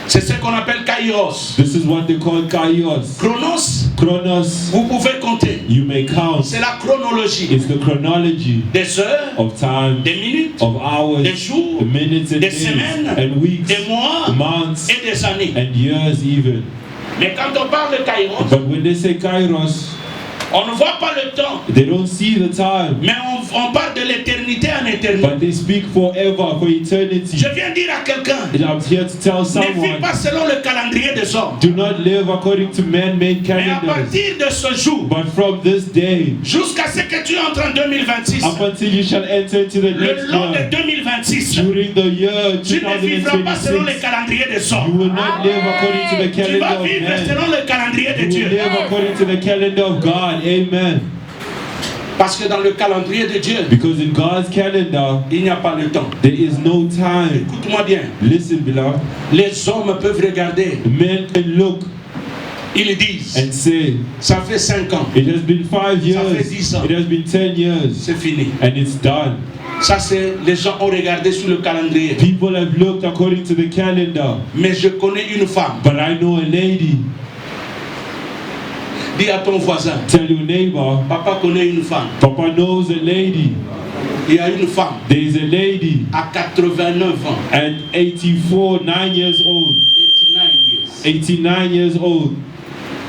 C'est ce qu'on appelle kairos. This is what they call kaios. Chronos, Chronos, vous pouvez compter. you may count. C'est la chronologie It's the chronology des heures, of time, des minutes, of hours, des jours, the minutes and des days, semaines, and weeks, des mois months, et des années. and years even. Mais quand on parle de kairos, But when they say kairos, on ne voit pas le temps. they don't see the time. Mais on parle de l'éternité en éternité. But they speak forever, for eternity. Je viens dire à quelqu'un, And I'm here to tell ne vis someone, pas selon le calendrier des hommes. do not live according to man-made Mais à calendars. partir de ce jour, But from this day, jusqu'à ce que tu entres en 2026, up until you shall enter into the le next long de year, 2026, during the year tu ne vivras pas selon le 2026, calendrier des you hommes. will not live according to the Tu calendar vas of vivre man. selon le calendrier de You will Dieu. live according to the calendar of God. Amen. Parce que dans le calendrier de Dieu, Because in God's calendar, il n'y a pas le temps. there is no time. Écoute-moi bien. Listen, beloved. Les hommes peuvent regarder. Men can look Ils disent, and say, ça fait 5 ans, it has been 5 Ça fait 10 years, ans. it has been 10 years, c'est fini. and it's done. Ça, c'est les gens ont regardé sur le calendrier. People have looked according to the calendar. Mais je connais une femme. But I know a lady. Dis à ton voisin, Tell your neighbor, papa connaît une femme. Papa knows a lady. Il y a une femme There is a lady à 89 ans. at 84, 9 years old. 89 years. 89 years old.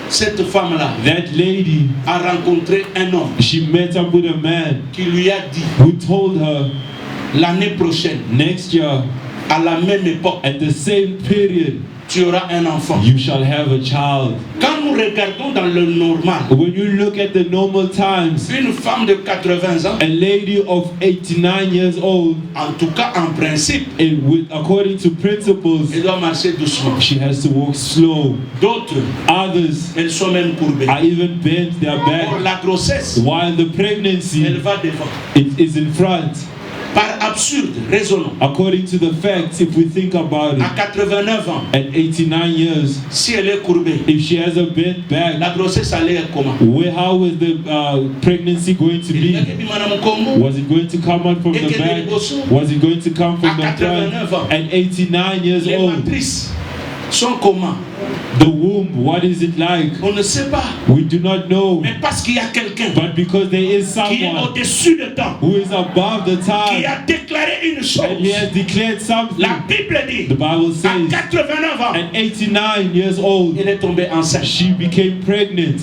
Cette femme-là That lady, a rencontré un homme she met up with a man qui lui a dit, who told her l'année prochaine, next year, à la même époque, at the same period, tu auras un enfant. you shall have a child. Quand nous regardons dans le normal, When you look at the normal times, une femme de 80 ans, a lady of 89 years old, en tout cas en principe, and with, according to principles, elle doit marcher doucement. she has to walk slow. D'autres, Others elles sont même courbées. are even bent their Pour back, la grossesse, while the elle pregnancy, va devant. it is in front. Par absurde, raisonnons. According to the facts, if we think about À it, 89 ans, at 89 years, si elle est courbée, if she has a bent back, la grossesse allait être comment? how is the pregnancy going to be? Was it going to come out from the back? Was it going to come from the front? At 89 years Les old, matrices sont comment? The womb, what is it like? On ne sait pas. We do not know. Mais parce qu'il y a quelqu'un But because there is qui est someone au-dessus de temps, who is above the qui time a déclaré une and he chose. has declared something. La Bible dit, The Bible à says 89 ans, at 89 years old, il est tombé enceinte. she became pregnant.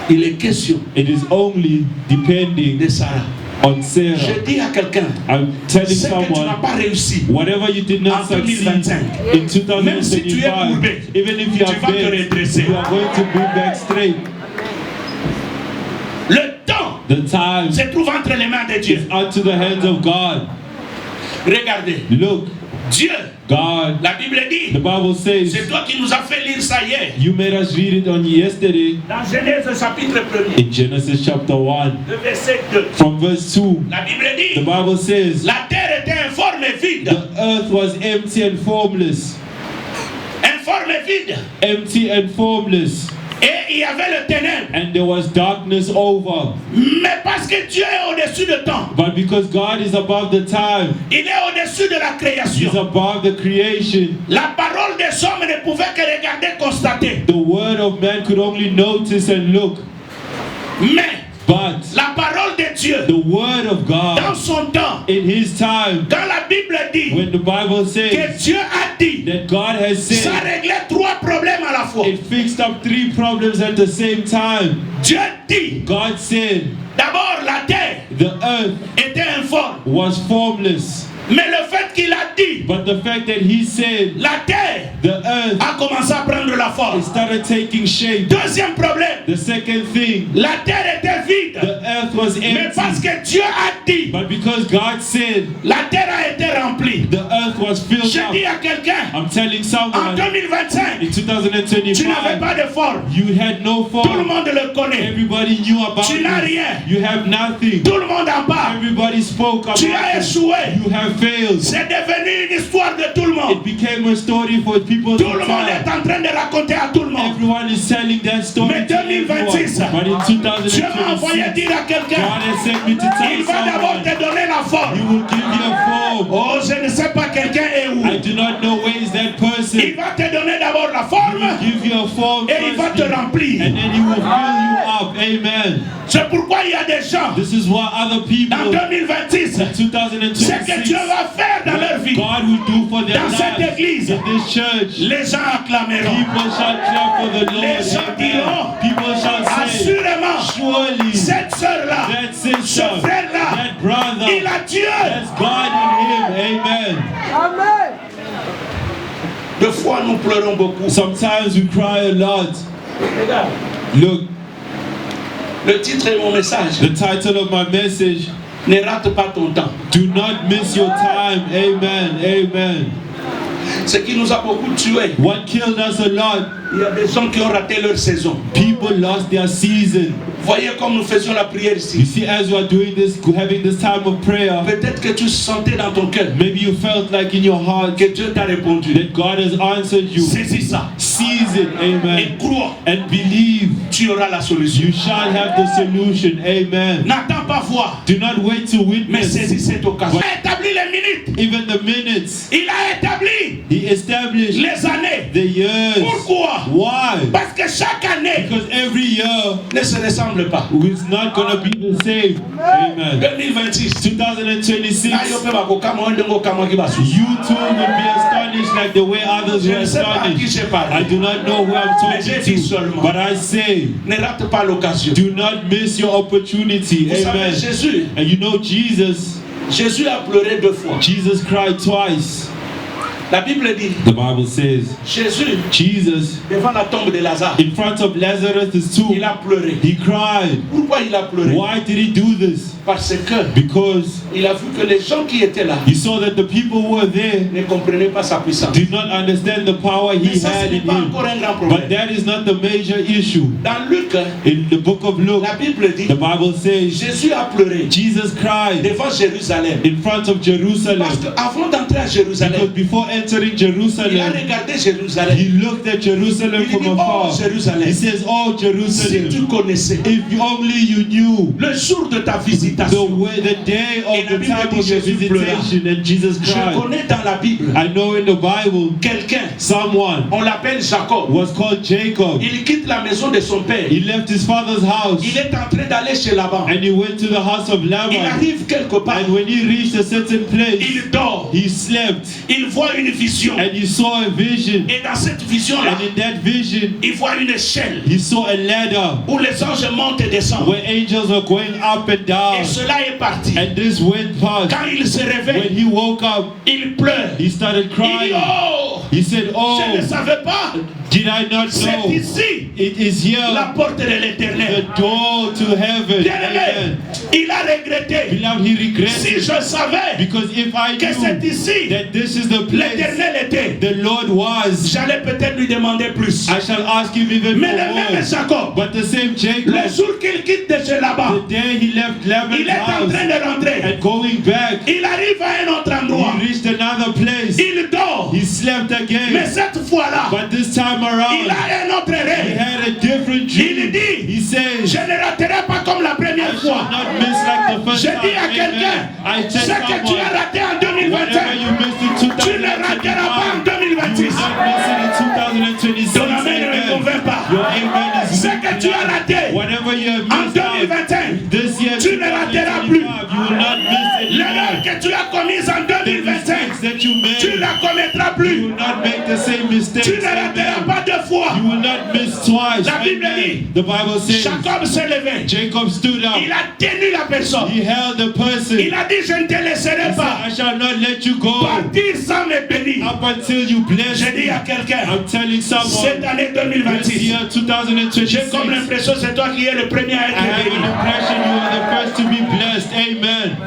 Il est question It is only depending de Sarah. on Je Sarah. dis à quelqu'un, I'm telling ce que tu n'as someone, pas réussi, whatever you did not En succeed 2025, in même si tu es 2025, courbé, even if you tu are vas te bent, redresser. you are going to be back straight. Le temps The time se trouve entre les mains de Dieu. is unto the hands of God. Regardez, Look, Dieu, God, la Bible dit, the Bible says, c'est toi qui nous as fait lire ça hier. you made us read it on yesterday Dans Genèse chapitre 1er, in Genesis chapter 1, le verset 2, from verse 2. la Bible The dit, Bible says, la terre était informe et vide. the earth was empty and formless. Informe et vide. Empty and formless. Et il y avait le ténèbre. And there was darkness over. Mais parce que Dieu est au-dessus de temps, But because God is above the time, il est au-dessus de la He's création. above the creation. La parole des hommes ne pouvait que regarder, constater. The word of man could only notice and look. Mais But la parole de Dieu, the word of dans God, son temps, in His time, quand la Bible dit when the Bible que says Dieu a dit, that God has ça said, réglait 3 problèmes à la fois. it fixed up 3 problems at the same time. Dieu dit, God said d'abord la terre the earth était informe. was formless. Mais le fait qu'il a dit, But the fact that He said la terre the earth, a commencé à prendre la it forme. started taking shape. Deuxième problème, The second thing, la terre était vide. the earth was Mais parce empty. que Dieu a dit, But because God said la terre a été remplie. the earth was filled Je dis up, à quelqu'un, I'm telling en someone, 2025, in tu n'avais 2025, pas de forme. you had no Tout le form. monde le connaît. Everybody knew about Tu n'as it. rien. You have nothing. Tout le monde en parle. Everybody spoke about Tu as it. échoué. You have failed. C'est devenu une histoire de tout le monde. It became a story for people Tout to le monde est tell. en train de raconter à tout le monde. Everyone is telling that story Mais to 2026, everyone. But in Dieu m'a envoyé 2026, dire à God quelqu'un, has sent me to il tell va d'abord someone, te donner la He forme. will give you a form. Oh, je ne sais pas quelqu'un est où. I do not know where is that person. Il va te donner d'abord la He forme will give you a form et il va te firstly, remplir. and then He will fill you up. Amen. C'est pourquoi il y a des gens This is what other en people 2026, in ce que Dieu 2026, va faire dans leur vie, God will do for their dans cette lives. église, In this church, les gens acclameront. people shall clap for the Lord. Les gens diront, Amen. People shall say, assurément, surely cette sœur-là, that ce sister, frère-là, that brother, il a Dieu. has God in him. Amen. Amen. Deux fois, nous pleurons beaucoup. Sometimes we cry a lot. Regarde, Look, le titre est mon message. the title of my message, Ne rate pas ton temps. do not miss your time. Amen. Amen. Ce qui nous a beaucoup tués, What killed us a lot, il y a des gens qui ont raté leur saison. people lost their season. Voyez comme nous faisions la prière You ici. see, as we are doing this, having this time of prayer, Peut-être que tu sentais dans ton cœur maybe you felt like in your heart que Dieu t'a répondu. that God has answered you. Saisis ça Seize it. et Amen. crois, And believe tu auras la solution. you shall have the solution. Amen. N'attends pas voir, Do not wait to mais witness. saisis cette occasion. Il a établi les minutes, Even the minutes, il a établi He established les années. the years. Pourquoi? Why? Parce que chaque année Because every year ne se ressemble pas. is not going to be the same. Amen. 2026. 2026, Na yo pe bakokama onde ngokama ki basu. you too will be astonished like the way others Je were ne sais pas à qui astonished. je parle. I do not know who I'm Mais j'ai talking dit to, seulement. but I say, Ne rate pas l'occasion. do not miss your opportunity. Vous savez, Amen. Jésus, And you know, Jesus a pleuré 2 fois. Jesus cried twice. La Bible dit, The Bible says, Jésus, Jesus, devant la tombe de Lazare, in front of Lazarus' tomb, il a pleuré. he cried. Pourquoi il a pleuré? Why did he do this? Parce que Because il a vu que les gens qui étaient là he saw that the people who were there ne comprenaient pas sa puissance. did not understand the power Mais he ça, ce had n'est in pas him. encore un grand But problème. that is not the major issue. Dans Luc, In the book of Luke, la Bible dit, the Bible says Jésus a pleuré Jesus cried devant Jérusalem. in front of Jerusalem. Parce qu'avant d'entrer à Because Jérusalem, before entering il a Jerusalem, regardé Jérusalem. he looked at Jerusalem Il from dit, afar. oh Jérusalem, He says, oh si tu Jerusalem, connaissais if only you knew le jour de ta visite, visitation. the day Et of la the Bible time dit of your Jésus pleura. visitation, and Jesus Je cried. connais dans la Bible I know in the Bible, quelqu'un, someone on l'appelle Jacob. was called Jacob. Il quitte la maison de son père. He left his father's house Il est en train d'aller chez Laban. and he went to the house of Il Laban. arrive quelque part. And when he reached a certain place, Il dort. he slept Il voit une vision. and he saw a vision. Et dans cette vision-là, And in that vision, il voit une échelle he saw a ladder où les anges montent et descendent. where angels were going up and Et down. cela est parti. And this went past. Quand il se When réveille, he woke up, il pleure. he started Il dit, crying. oh, He said, je ne oh, savais pas. did I not C'est know? ici It is la here, porte de l'éternel. the door to heaven. Bien-aimé, Amen. il a regretté. Beloved, he Si regretted, je savais because if I que c'est knew ici that this is the place l'éternel était, the Lord was, j'allais peut-être lui demander plus. I shall ask him even Mais le même more. Jacob, But the same Jacob, le jour qu'il quitte de chez Laban, the day he left Laban's il est en house train de rentrer. and going back, Il arrive à un autre endroit. he reached another place. Il dort. He slept Mais again. cette fois-là, But this time il around, a un autre he rêve. had a different Il dream. dit, He says, je ne raterai pas comme la I première shall fois. not miss like the first Je time. dis à quelqu'un, Amen. I tell ce que tu as someone, raté en whatever 2025, you missed in tu ne rateras pas en 2025, you 2026. will not miss it in 2026. Ton amen ne me Amen. convainc pas. Your amen is Ce que tu as raté whatever you have en missed out 2021, this year, tu ne rateras plus. 2025, you will not miss it. l'erreur que tu as commise en The 2025, mistakes that you made, tu ne la commettras you plus. will not make the same mistakes. Tu ne rateras Amen. pas deux fois. You will not miss twice. La Bible Amen. dit, The Bible says, Jacob s'est levé. Jacob stood up. Il a tenu la personne. He held the person. Il a dit, je ne te laisserai He said, pas I shall not let you go partir sans me bénir. up until you bless Je dis me. à quelqu'un, I'm telling cette someone, année this 2026, year, 2026, j'ai comme l'impression que c'est toi qui es le premier à I être have béni. an impression you are the first to be blessed. Amen.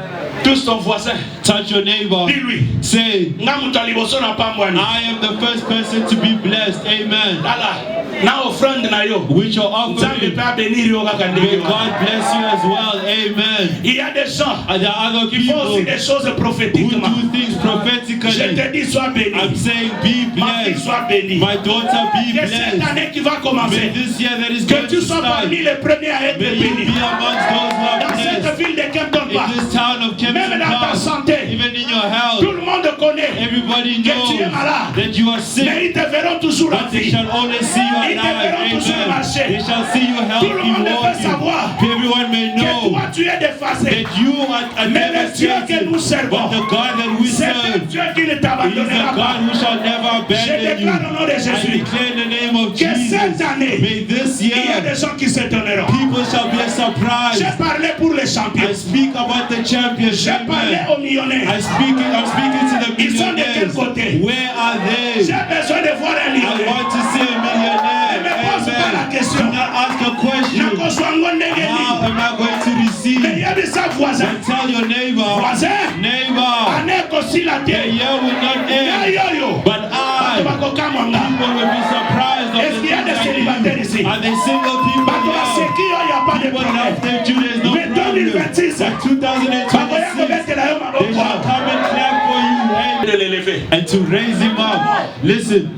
Touche ton voisin. Touch your neighbor. Dis-lui, Say, nga mutu aliboso na pambwani. I am the first person to be blessed. Amen. Lala, na offrande na yo. With your Nzambe offering, peut bénir yo kaka may ndenge wa. God bless you as well. Amen. Il y a des gens And there are other qui font aussi people des choses who prophétiquement. do things Je prophetically. te dis, sois béni. I'm saying, be Ma fille, blessed. sois bénie. My daughter, be Que cette blessed. année qui va May commencer, this year that is que going tu to sois start, parmi les premiers à être may you béni. be amongst those who are Dans cette blessed. ville de Kempton In Park, this town of même Kempton dans ta Park, santé, even in your health, tout le monde connaît. everybody que knows tu es malade. that you are sick. Mais ils te verront toujours en But they vie. shall only see you Ils te alive. verront toujours Amen. marcher. They shall see you Tout le healthy monde veut savoir walking. Everyone may que know toi tu es déphasé. that you are Mais le Dieu que devastated. nous servons, But the God that we c'est un serve Dieu qui ne is t'abandonnera a pas. God who shall never Je abandon you. déclare au nom de I Jésus declare in the name of que cette Jesus, année, may this il y a year des gens qui s'étonneront. people shall be surprised. J'ai parlé pour les champions. I speak about the champions. J'ai parlé Amen. aux millionnaires. I'm speaking to the Ils sont de quel millionaires. côté? Where are they? J'ai besoin de voir un I millionnaire. want to see a Ne millionaire. me pose pas la Amen. question. Do not ask a question. Nakoswango ndenge How nini? am I going to Mais receive? il y a des ça voisins. And tell your neighbor, Voisin, neighbor, année kosi la the terre. year will not Ya end. yo yo. But Bato I, bakokamwanga. people will be surprised of Est-ce the qu'il y a things des I célibataires do. ici? Are they single people Bato now? baseki yo, y a pas de People problème. love their Jew, there's no Mais problem. 2026, But bakoya 2026, kobetela yo they shall maboko. come and clap for you. Amen. De l'élever. And to raise him up. Listen,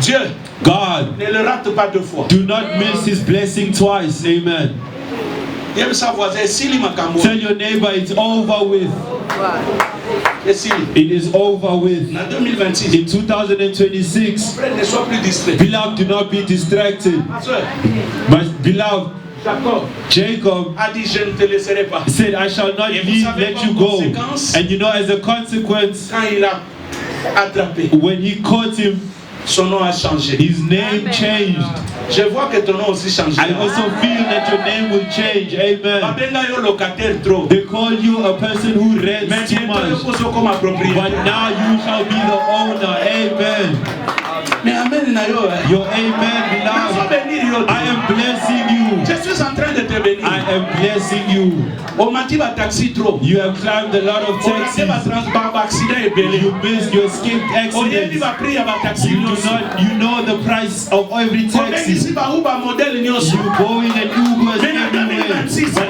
Dieu God, ne le rate pas deux fois. do not miss his blessing twice. Amen. Yem sa voisin, sili makambo. Tell your neighbor it's over with. Esili. It is over with. En 2026, In 2026, frère, ne sois plus distrait. beloved, do not be distracted. Soeur, But beloved, Jacob Jacob a dit, je ne te laisserai pas. said, I shall not Et vous leave, savez let quoi you en go. conséquence? And you know, as a consequence, Quand il a attrapé, when he caught him, son nom a changé. his name changed. Je vois que ton nom aussi changé. I also feel that your name will change. Amen. Babenga yo locataire trop. They call you a person who Mais rents too bientôt yo much. poso comme But propriétaire. now you shall be the owner. Amen. Mais amen na yo. Your amen, Nazo beloved. bénir yo. I am blessing you. Je suis en train de te bénir. I am blessing you. On m'a dit va taxi trop. You have climbed a lot of On a dit va taxis. transport accident et belé. You missed your escaped On dit accidents. va prier va taxi You do nyonso. not, you know the price of every On dit taxi. ici va Uber modèle nyonso. You go in and Ubers Mais en everywhere. 2026, But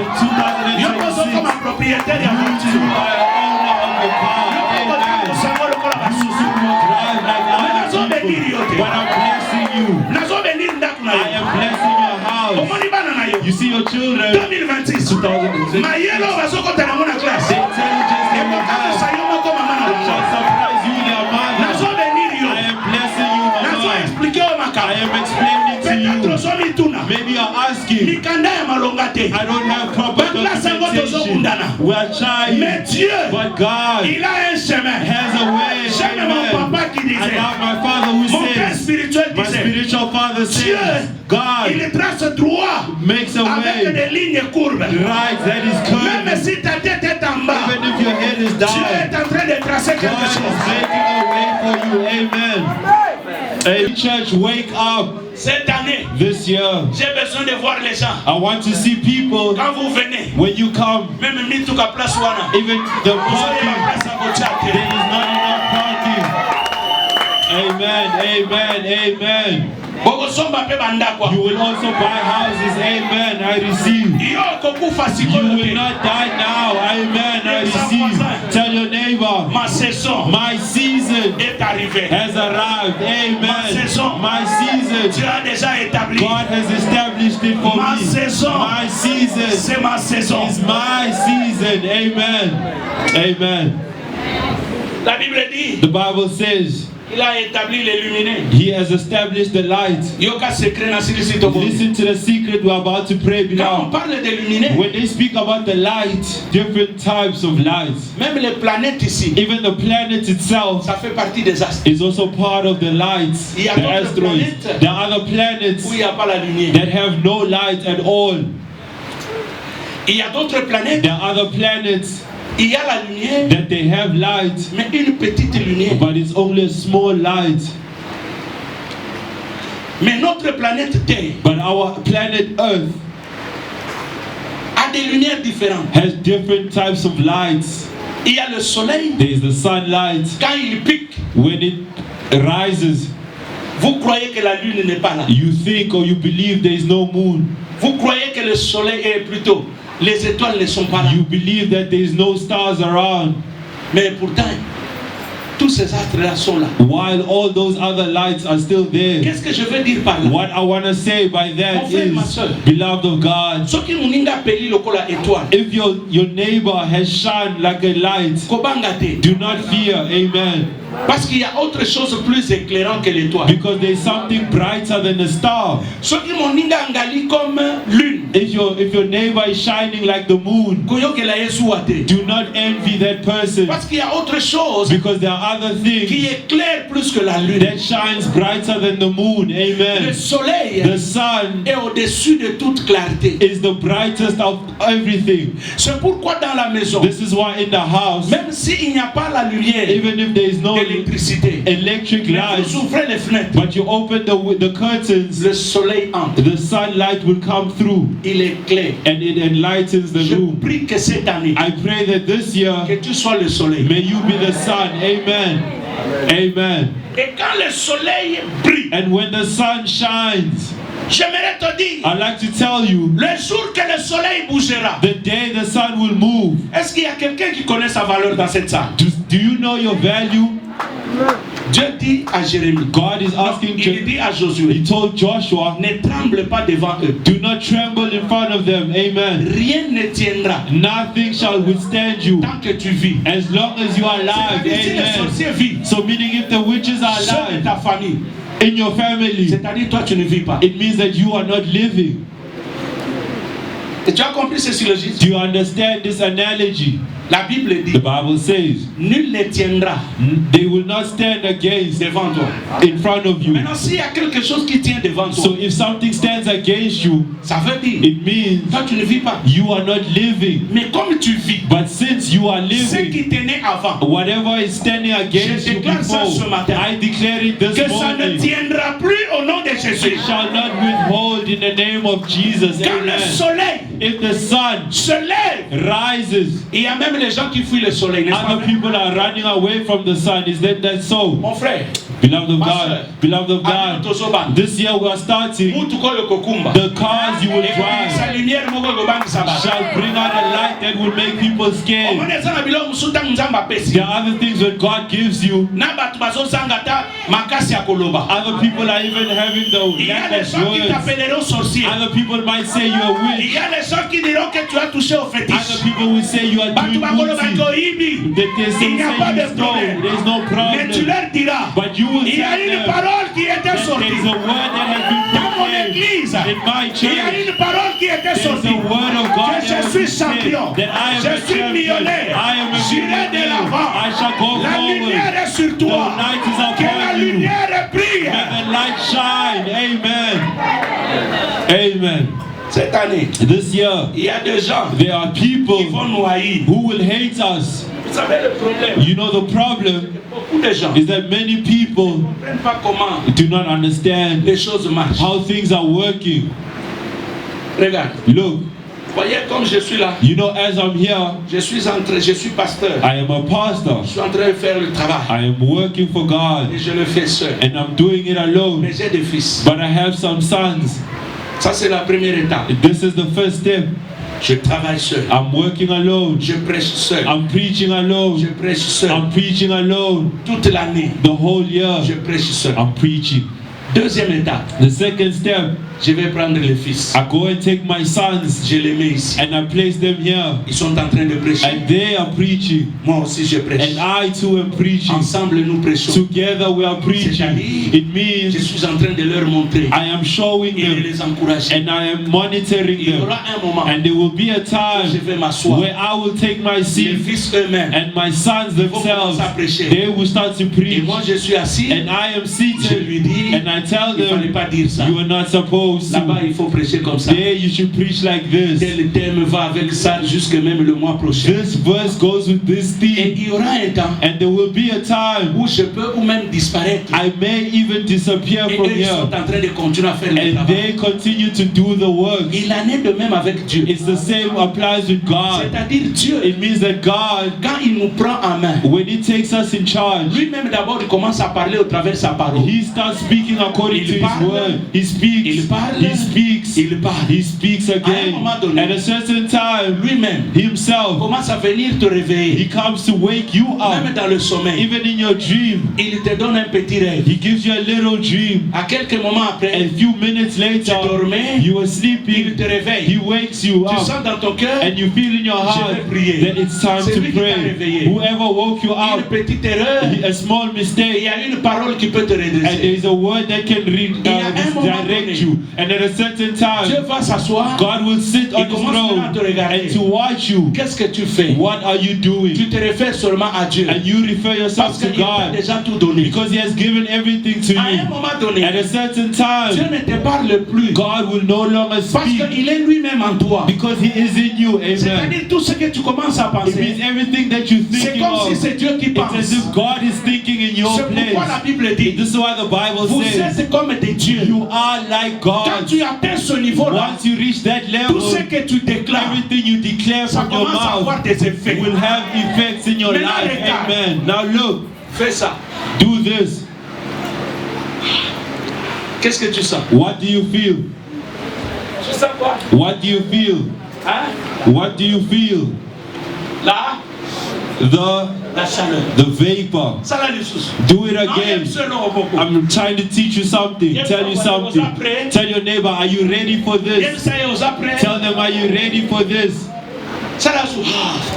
in yo poso comme 2026, propriétaire ya you voiture. are owner of the car. Amen. Osango lokola You basusu. should not drive like Nazo other bénir yo people. te. But I'm blessing you. Nazo bénir ndako na I yo. am blessing your house. Omoni bana na yo. You see your children. 2026. stars in the Mayelo bazokota na mona classe. The intelligence they will have Sayo moko mama na shall surprise you, their mother. Nazo venir yo. I am blessing you, Nazo mama. expliquer o maka. I am explaining to Peut-être you. somi tuna. Maybe you're asking, Mikanda ya malonga te. I don't have proper documentation. We are trying, Mais Dieu, but God il a un chemin. has a way. J'aime mon Amen. papa qui I disait. love my father who Mon père says, spirituel my disait. spiritual father Dieu, says, God il trace droit makes a avec way, des lignes courbes. right, that is Même curved. si ta tête est en bas, Even if your head is Dieu down, est en train de tracer God quelque is chose. making a way for you. Amen. Hey, church, wake up Cette année, this year. j'ai besoin de voir les gens. I want to see people Quand vous venez, when you come, même Mituka place wana, even the vous avez la parking, place à votre there tête. is not enough parking. Amen, amen, amen. Bokosomba pe bandakwa. You will also buy houses. Amen, I receive. Yo kokufa You sikoyo will te. not die now. Amen, I receive. Tell your neighbor, Ma saison my season est arrivée. has arrived. Amen. saison. My season, Dieu a déjà établi. God has established it for Ma me. saison. My season C'est ma saison. is my season. Amen. Amen. La Bible dit, The Bible says il a établi les lumineux. He has established the light. Yoka secret na sirisi to bon. Listen to the secret we're about to pray Quand on now. parle des lumineux, When they speak about the light, different types of lights, même les planètes ici, even the planet itself ça fait partie des astres. is also part of the lights, Il y a the d'autres asteroids. planètes There are other planets Où il n'y a pas la lumière. that have no light at all. Il y a d'autres planètes, There are other planets il y a la lumière, that they have light, mais une petite lumière. but it's only a small light. Mais notre planète Terre But our planet Earth a des lumières différentes. has different types of lights. Il y a le soleil, There is the sunlight. quand il pique, When it rises, vous croyez que la lune n'est pas là. you think or you believe there is no moon. Vous croyez que le soleil est plutôt, les étoiles ne sont pas là. You believe that there is no stars around. Mais pourtant, tous ces astres-là sont là. While all those other lights are still there. Qu'est-ce que je veux dire par là? What I want to say by that Mon frère, ma is, soeur. beloved of God, Soki muninga peli lokola étoile, if your neighbor has shined like a light, kobanga te. do not fear. Amen. Parce qu'il y a autre chose plus éclairante que l'étoile. Because there's something brighter than a star. Soki moninga angali comme lune, If your neighbor is shining like the moon, koyokela Yesu ate. do not envy that person. Parce qu'il y a autre chose Because there are other qui things éclaire plus que la lune. that shines brighter than the moon. Le Amen. soleil The sun est au-dessus de toute clarté. is the brightest of everything. C'est pourquoi dans la maison, This is why in the house, même s'il n'y a pas la lumière, even if there is no d'électricité, electric mais light, vous ouvrez les fenêtres, but you open the curtains, le soleil entre. the sunlight will come through Il éclaire. and it enlightens the Je room. prie que cette année, I pray that this year, que tu sois le soleil. may you be the sun. Amen. Amen. Et quand le soleil brille, And when the sun shines, j'aimerais te dire, I'd like to tell you, le jour que le soleil bougera, the day the sun will move. est-ce qu'il y a quelqu'un qui connaît sa valeur dans cette salle? Do you know your value? Dieu dit à Jérémie, God is asking, il dit à Josué, He told Joshua, ne tremble pas devant eux. do not tremble in front of them. Amen. Rien ne tiendra Nothing shall withstand you tant que tu vis. as long as you are alive. C'est-à-dire, si les Amen. sorciers vivent, So meaning if the witches are seul de alive ta famille, in your family, c'est-à-dire toi tu ne vis pas. it means that you are not living. Et tu as compris ce syllogisme? Do you understand this analogy? La Bible The dit, Bible says, nul ne tiendra they will not stand against devant toi. in front of you. Maintenant, s'il y a quelque chose qui tient devant toi, So if something stands against you, ça veut dire, it means toi tu ne vis pas. you are not living. Mais comme tu vis, But since you are ce living, qui tenait avant, whatever is standing against Je you déclare ça ce before, matin. I declare it this que ça ne morning. tiendra plus au nom de Jésus. It shall not withhold in the name of Jesus. Quand le Amen. soleil If the sun se lève, rises, il y a même les gens qui fuient le soleil, n'est-ce pas other vrai? people are running away from the sun. Is that so? Mon frère, Beloved of Ma God, sœur, beloved of Abino God, tozoban. this year we are starting. Mutu koyo kokumba. The cars you will drive Sa lumière moko kobangisa bato. shall bring out a light that will make people scared. Omoni eza na biloko mosusu ntango Nzambe apesi. There are other things that God gives you. Na bato bazozanga ata makasi ya koloba. Other people are even having Il the y a lack des of gens qui words. t'appelleront sorcier. Other people might say you are Il witch. y a des gens qui diront que tu as touché au fétiche. Other people will say you are Bato doing bakoloba booty. koyibi. That they say Il n'y a pas you de stole. problème. There's no Mais tu problem. leur diras, But you will il y a tell une them parole qui était that sortie. there is a word that has been Dans mon proclaimed église, in my il y a church. une parole qui était There's sortie. a word of God Que that je has suis been said, champion. that I am Je a suis champion. millionnaire. I am a J'irai de l'avant. millionaire. I shall go La lumière forward. est sur toi. The light is Que la upon you. lumière brille. Let the light shine. Amen. Amen. Cette année, This year, il y a des gens there are qui people vont nous haïr. who will hate us. Vous savez le problème? You know the problem Beaucoup de gens is that many people ne comprennent pas comment do not understand les choses marchent. how things are working. Regarde, Look, voyez comme je suis là. you know, as I'm here, Je suis pasteur. I am a pastor. Je suis en train de faire le travail. I am working for God Et je le fais seul. and I'm doing it alone. Mais j'ai des fils. But I have some sons. Ça, c'est la première étape. This is the first step. Je travaille seul. I'm working alone. Je prêche seul. I'm preaching Je alone. prêche seul. I'm preaching alone. Toute l'année, The whole year, je prêche seul. I'm preaching. Deuxième étape, The second step, je vais prendre les fils. I go and take my sons Je les mets ici. and I place them here. Ils sont en train de prêcher. And they are preaching. Moi aussi, je prêche. And I too am preaching. Ensemble, nous prêchons. Together we are preaching. It Je means suis en train de leur montrer I am showing et de them les encourager. and I am monitoring Il y them. aura un moment And there will be a où je time vais m'asseoir. where I will take my Les seat fils eux-mêmes and my sons vont themselves, commencer à prêcher. they will start to Et preach. moi, je suis assis. And I am Je seated lui dis, and I tell il ne fallait them, pas dire ça. you are not supposed Là-bas, to. il faut prêcher comme ça. There you should preach like this. Tel thème va avec ça jusque même le mois prochain. This verse goes with this Et theme. il y aura un temps And there will be a time où je peux ou même disparaître. I may even disappear Et from eux, ils sont here. en train de continuer à faire le And travail. they continue to do the work. Il en est de même avec Dieu. It's the same applies with God. C'est-à-dire Dieu, It means that God, quand il nous prend en main, when He takes us in charge, lui-même d'abord il commence à parler au travers de sa parole. He starts speaking according to Il His parle. word. He speaks. Il parle. He speaks. Il parle. He speaks À un again. moment donné, At a certain time, lui-même Himself, commence à venir te réveiller. He comes to wake you Même up. dans le sommeil, Even in your dream, il te donne un petit rêve. He gives you a little dream. À quelques moments après, A few minutes later, tu dormais, you are il sleeping. te réveille. He wakes you Tu up. sens dans ton cœur And you feel in your heart vais prier. that it's time C'est to lui qui t'a pray. réveillé. Whoever woke you une up, petite erreur, a small et il y mistake, a une parole qui peut te and redresser. there's a word that can y a un moment donné, direct you. And at a certain Dieu time, va s'asseoir, God will sit on il His commence maintenant à te throne regarder. and to watch you. Qu'est-ce que tu fais? What are you doing? Tu te réfères seulement à Dieu. And you refer yourself Parce to qu'il t'a God déjà tout donné. because He has given everything to À un you. moment donné, At a certain Dieu time, ne te parle plus. God will no longer Parce speak qu'il est lui-même en toi. because He is in you. Amen. C'est-à-dire tout ce que tu commences à It means penser, everything that you're c'est thinking comme si of. c'est Dieu qui It's as pense. if God is thinking in your C'est pourquoi la place. Bible dit, This is why the Bible vous says êtes comme des dieux. you are like Quand God. tu atteins ce niveau-là, Once you reach that tout level, ce que tu déclares, everything you declare ça from your commence à avoir mouth des effets. will have effects in your Maintenant, life. regarde. Amen. Now look, Fais ça. do this. Qu'est-ce que tu sens? What do you feel? Tu sens quoi? What do you feel? Hein? What do you feel? Là, la chaleur. The vapor. Ça là, les sous. Do it again. I'm I'm trying to teach you something. Tell you something. Tell your neighbor, are you ready for this? Tell them, are you ready for this?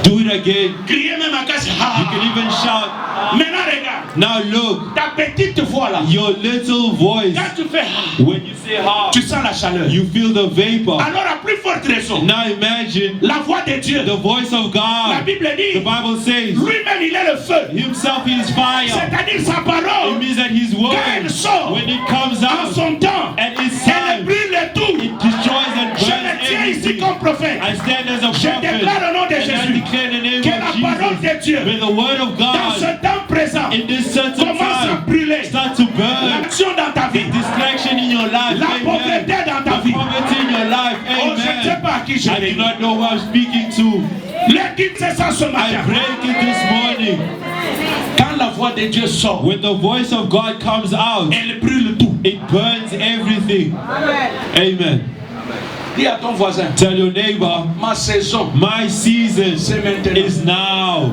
Do it again. Crier même à casse. You can even shout. Maintenant, regarde. Now look, Ta petite voix là. your little voice. Quand tu fais, When you say ha, tu sens la chaleur. you feel the vapor. Alors, à plus forte raison, Now imagine la voix de Dieu. the voice of La God. Bible The dit, Bible says lui-même il est le feu. Himself is fire. C'est-à-dire sa It parole. means that His Quand elle word, sort when it comes en out, son temps, at its elle time, brûle tout. it destroys and Je burns me tiens ici everything. comme prophète. I stand as a Je prophet déclare au nom de and I Jésus declare in the name que la parole of de Jesus. Dieu May the word of dans ce God temps présent in this certain commence à time brûler start to burn l'action dans ta vie, distraction in your life. la Amen. pauvreté dans ta The vie. poverty in your life. Oh, je ne sais Amen. pas à qui je I vais. do not know who I'm speaking to. L'équipe, c'est ça ce I matin. break it this morning. Quand la voix de Dieu sort, when the voice of God comes out, elle brûle tout. it burns everything. Amen. Dis à ton voisin, Tell your neighbor, ma saison, my season c'est maintenant. is now.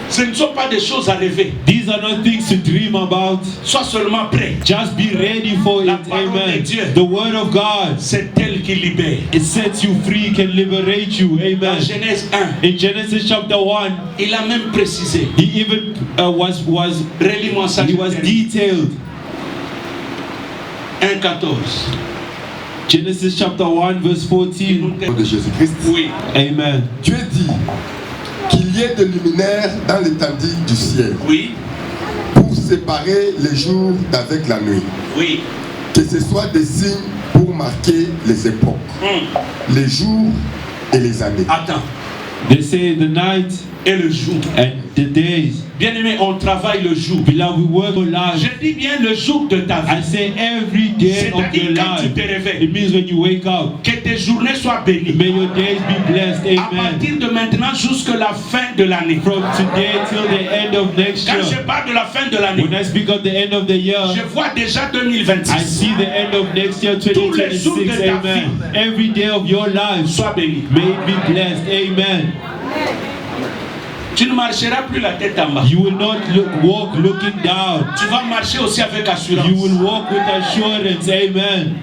Ce ne sont pas des choses à rêver. These are not things to dream about. Sois seulement prêt. Just be ready for La it. parole de Amen. Dieu. The word of God, C'est elle qui libère. it sets you free, can liberate you. Dans Amen. Genèse 1, In Genesis chapter 1, il a même précisé. he even was Relis-moi ça. he was detailed. 1,14. Genesis chapter 1 verse 14. Au nom de Jésus-Christ. Oui. Amen. Dieu dit qu'il y ait des luminaires dans l'étendue du ciel Oui. pour séparer les jours d'avec la nuit. Oui. Que ce soit des signes pour marquer les époques, les jours et les années. Attends. They say the night Et le jour. and the days. Bien-aimé, on travaille le jour. Beloved, we work for life. Je dis bien le jour de ta I vie. say every day of C'est-à-dire your quand tu life. te réveilles, It means when you wake up. que tes journées soient bénies. May your days be blessed. À Amen. partir de maintenant jusqu'à la fin de l'année. From today till the end of next Quand je year. parle de la fin de l'année, When I speak of the end of the year, je vois déjà I 2026. see the end of next year, Tous les jours de 2026. ta Amen. Every day of your life, Sois béni. may it be blessed. Amen. Tu ne marcheras plus la tête en bas. You will not walk looking down. Tu vas marcher aussi avec assurance. You will walk with assurance. Amen.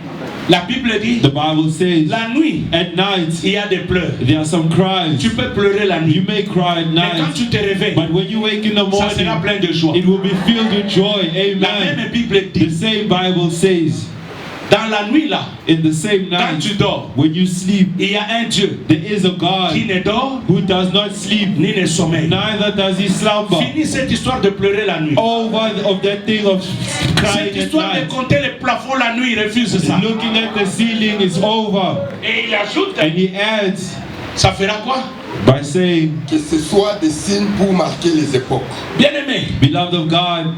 La Bible dit, The Bible says, la nuit, at night, il y a des pleurs. there are some cries. Tu peux pleurer la You nuit. may cry at Mais quand night, tu te réveilles, but when you wake in the ça sera morning, plein de joie. it will be filled with joy. La Amen. même Bible The dit, same Bible says, dans la nuit là, in the same quand night, tu dors, when you sleep, il y a un Dieu there is a God qui ne dort who does not sleep, ni ne sommeille. neither does he slumber. Fini cette histoire de pleurer la nuit. Over of that thing of crying Cette at histoire de night. compter les plafonds la nuit, il refuse ça. Looking at the ceiling is over. Et il ajoute, And he adds ça fera quoi? by saying, Que ce soit des signes pour marquer les époques. Bien-aimé, beloved of God,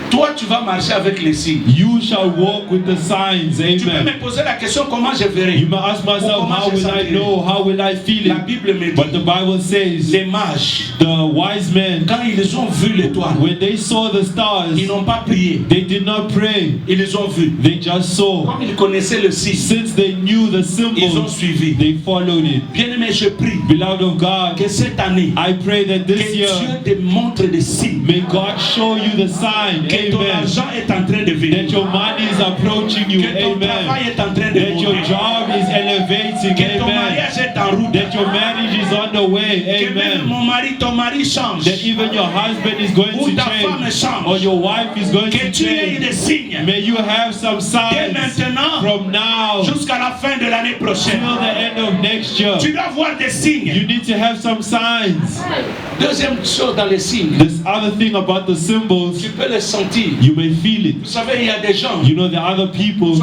toi tu vas marcher avec les signes. you shall walk with the signs. Tu peux Amen. me poser la question comment je verrai. You may ask myself, how will I know? How will I feel La it? Bible me But the dit, Bible says, les mages, the wise men, quand ils ont vu l'étoile, when they saw the stars, ils n'ont pas prié, they did not pray. ils les ont vus. They just saw. Comme ils connaissaient le signe, Since they knew the ils ont symbols, suivi. they followed it. Bien-aimé, je prie Beloved of God, que cette année, I pray that que this Dieu year, te montre des signes, may God show you the sign. que ton Amen. argent est en train de venir, That your money is approaching you. que ton travail Amen. est en train de That your monter, job is elevating. que ton Amen. mariage est en route, That your marriage is on the way. que même Amen. ton mari change, That even your husband is going ou to ta femme change. change, Or your wife is going que to tu aies change. des signes May you have some dès signs maintenant from now till jusqu'à la fin de l'année prochaine. the end of next year. Tu dois voir des signes. You need to have some signs. Deuxième chose dans les signes, This other thing about the symbols, tu peux les sentir. you may feel it. Vous savez, il y a des gens, You know, the other people,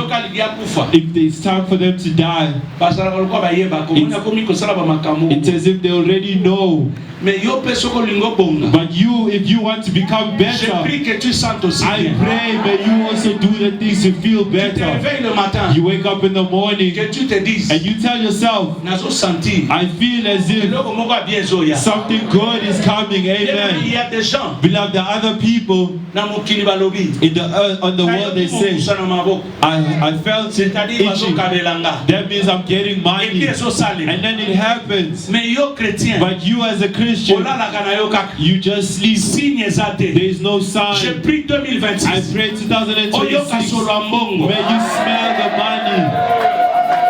if it's time for them to die, it's as if they already know. mais yo pe soko lingo bonga. But you, if you want to become Je better, prie que tu sentes aussi I bien. pray may you also do the things to feel Tu te better. réveilles le matin, You wake up in the morning que tu te dises, and you tell yourself, nazo sentir, I feel as if eloko moko ya bien ezoya. something good is coming. Il Amen. y a des gens Beloved, the other people na mokili balobi. in the earth, on the world, they say, na maboko. I felt it C'est-à-dire itching. bazokabelanga. That means I'm getting Et puis money. ezosale. And then it happens. Mais yo chrétien, But you as a Christian, olalaka na yo kaka. you just sleep. Signe eza te. There is no Je sign. prie I 2026. pray Oyo 2026. kasolo ya mbongo. May you smell the money.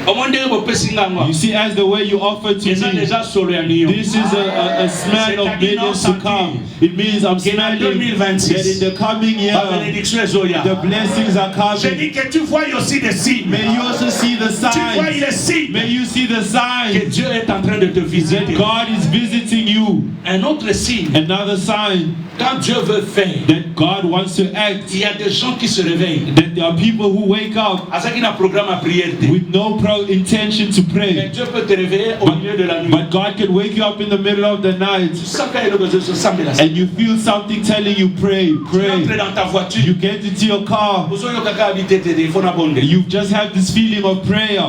Omondenge bopesi ngangwa. You see, as the way you offer to Eza me, déjà solo ya niyo. this is a smell of millions to come. It means I'm smelling that in the coming Ba year, bénédiction ezoya. the blessings are Je coming. dis que tu vois aussi des signes. May you also see the Tu vois signs. les signes May you see the que signs Dieu est en train de te that visiter. God is visiting you. Un autre signe, Another sign quand Dieu veut faire, that God wants to act. il y a des gens qui se réveillent. That there are people who wake up Azaki na programme à prière te. with no program. no intention to Mais pray. Dieu peut te réveiller au milieu de la nuit. But God can wake you up in the middle of the night Tu sens qu'il y a besoin de ça, mais là, and you feel something telling you pray, tu entres pray. dans ta voiture. You get into your car. Pourquoi? You just have this feeling of prayer.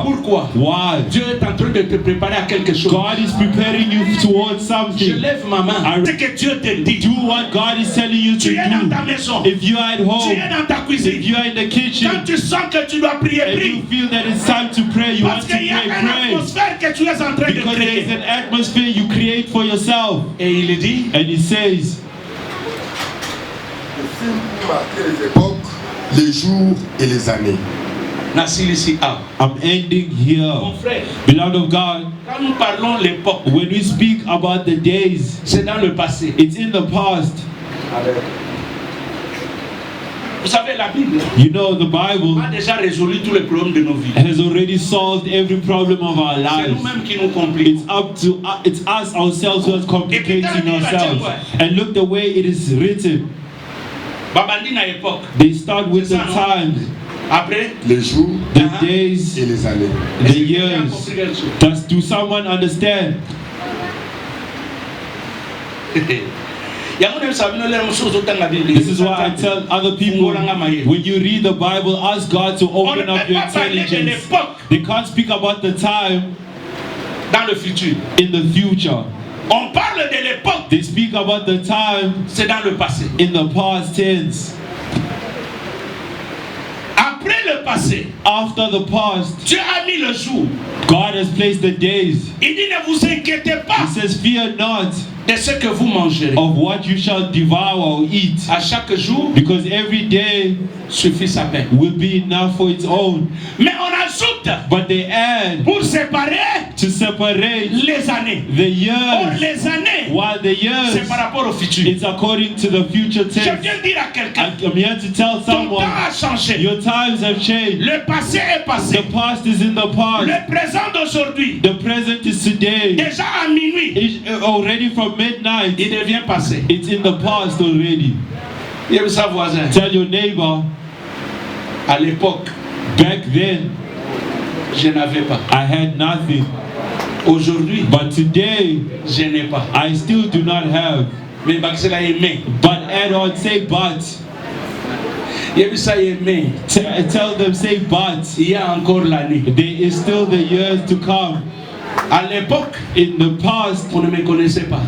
Why? Dieu est en train de te préparer à quelque chose. God is preparing you towards Je something. lève ma main. C'est que Dieu te dit. Do what God is telling you to Tu es dans ta do. maison. If you are at Tu home, es dans ta if cuisine. you are in the kitchen, Quand tu sens que tu dois prier, and you prie. feel that it's time to pray, you want Parce to qu'il y a pray, une pray. atmosphère que tu es en train de Because there is créer. an atmosphere you create for yourself. Et il dit, And he says, Le film pour marquer les époques, les jours et les années. I'm ending Mon here. frère, Beloved of God, quand nous parlons l'époque, when we speak about the days, c'est dans le passé. it's in the past. Vous savez, la Bible You know, the Bible a déjà résolu tous les problèmes de nos vies. has already solved every problem of our C'est lives. nous-mêmes qui nous compliquons. It's us ourselves who are complicating ourselves. And look the way it is written. Babandi na époque. They start with the times, Après, Les jours the days, et les années. the years. Do someone understand? This is why I tell other people, when you read the Bible, ask God to open up your intelligence. They can't speak about the time dans le futur. in the future. On parle de l'époque, They speak about the time c'est dans le passé. in the past tense. Après le passé, After the past, Dieu a mis le jour. God has placed the days. Il dit ne vous inquiétez pas He says, fear not de ce que vous mangerez. of what you shall devour or eat, À chaque jour because every day suffit sa peine. will be enough for its own. Mais on ajoute But they add pour séparer to separate les années. the Or years, les années, while the c'est years, par rapport au futur. it's according to the future Je tense. viens de dire à quelqu'un, I'm here to tell ton temps someone, a changé. your times have changed. Le passé est passé. The past is in the past. Le présent d'aujourd'hui, The present is today. déjà à minuit, It's already from midnight. il devient passé. It's in the past already. Il y a sa voisin. Tell your neighbor, À l'époque, back then je n'avais pas. I had nothing, Aujourd'hui, but today je n'ai pas. I still do not have. Mais Baxela aimé. But add on, say but. Il y a ça aimé. Tell them, say but. Il y a encore l'année. There is still the years to come. À l'époque, In the past, on ne me connaissait pas.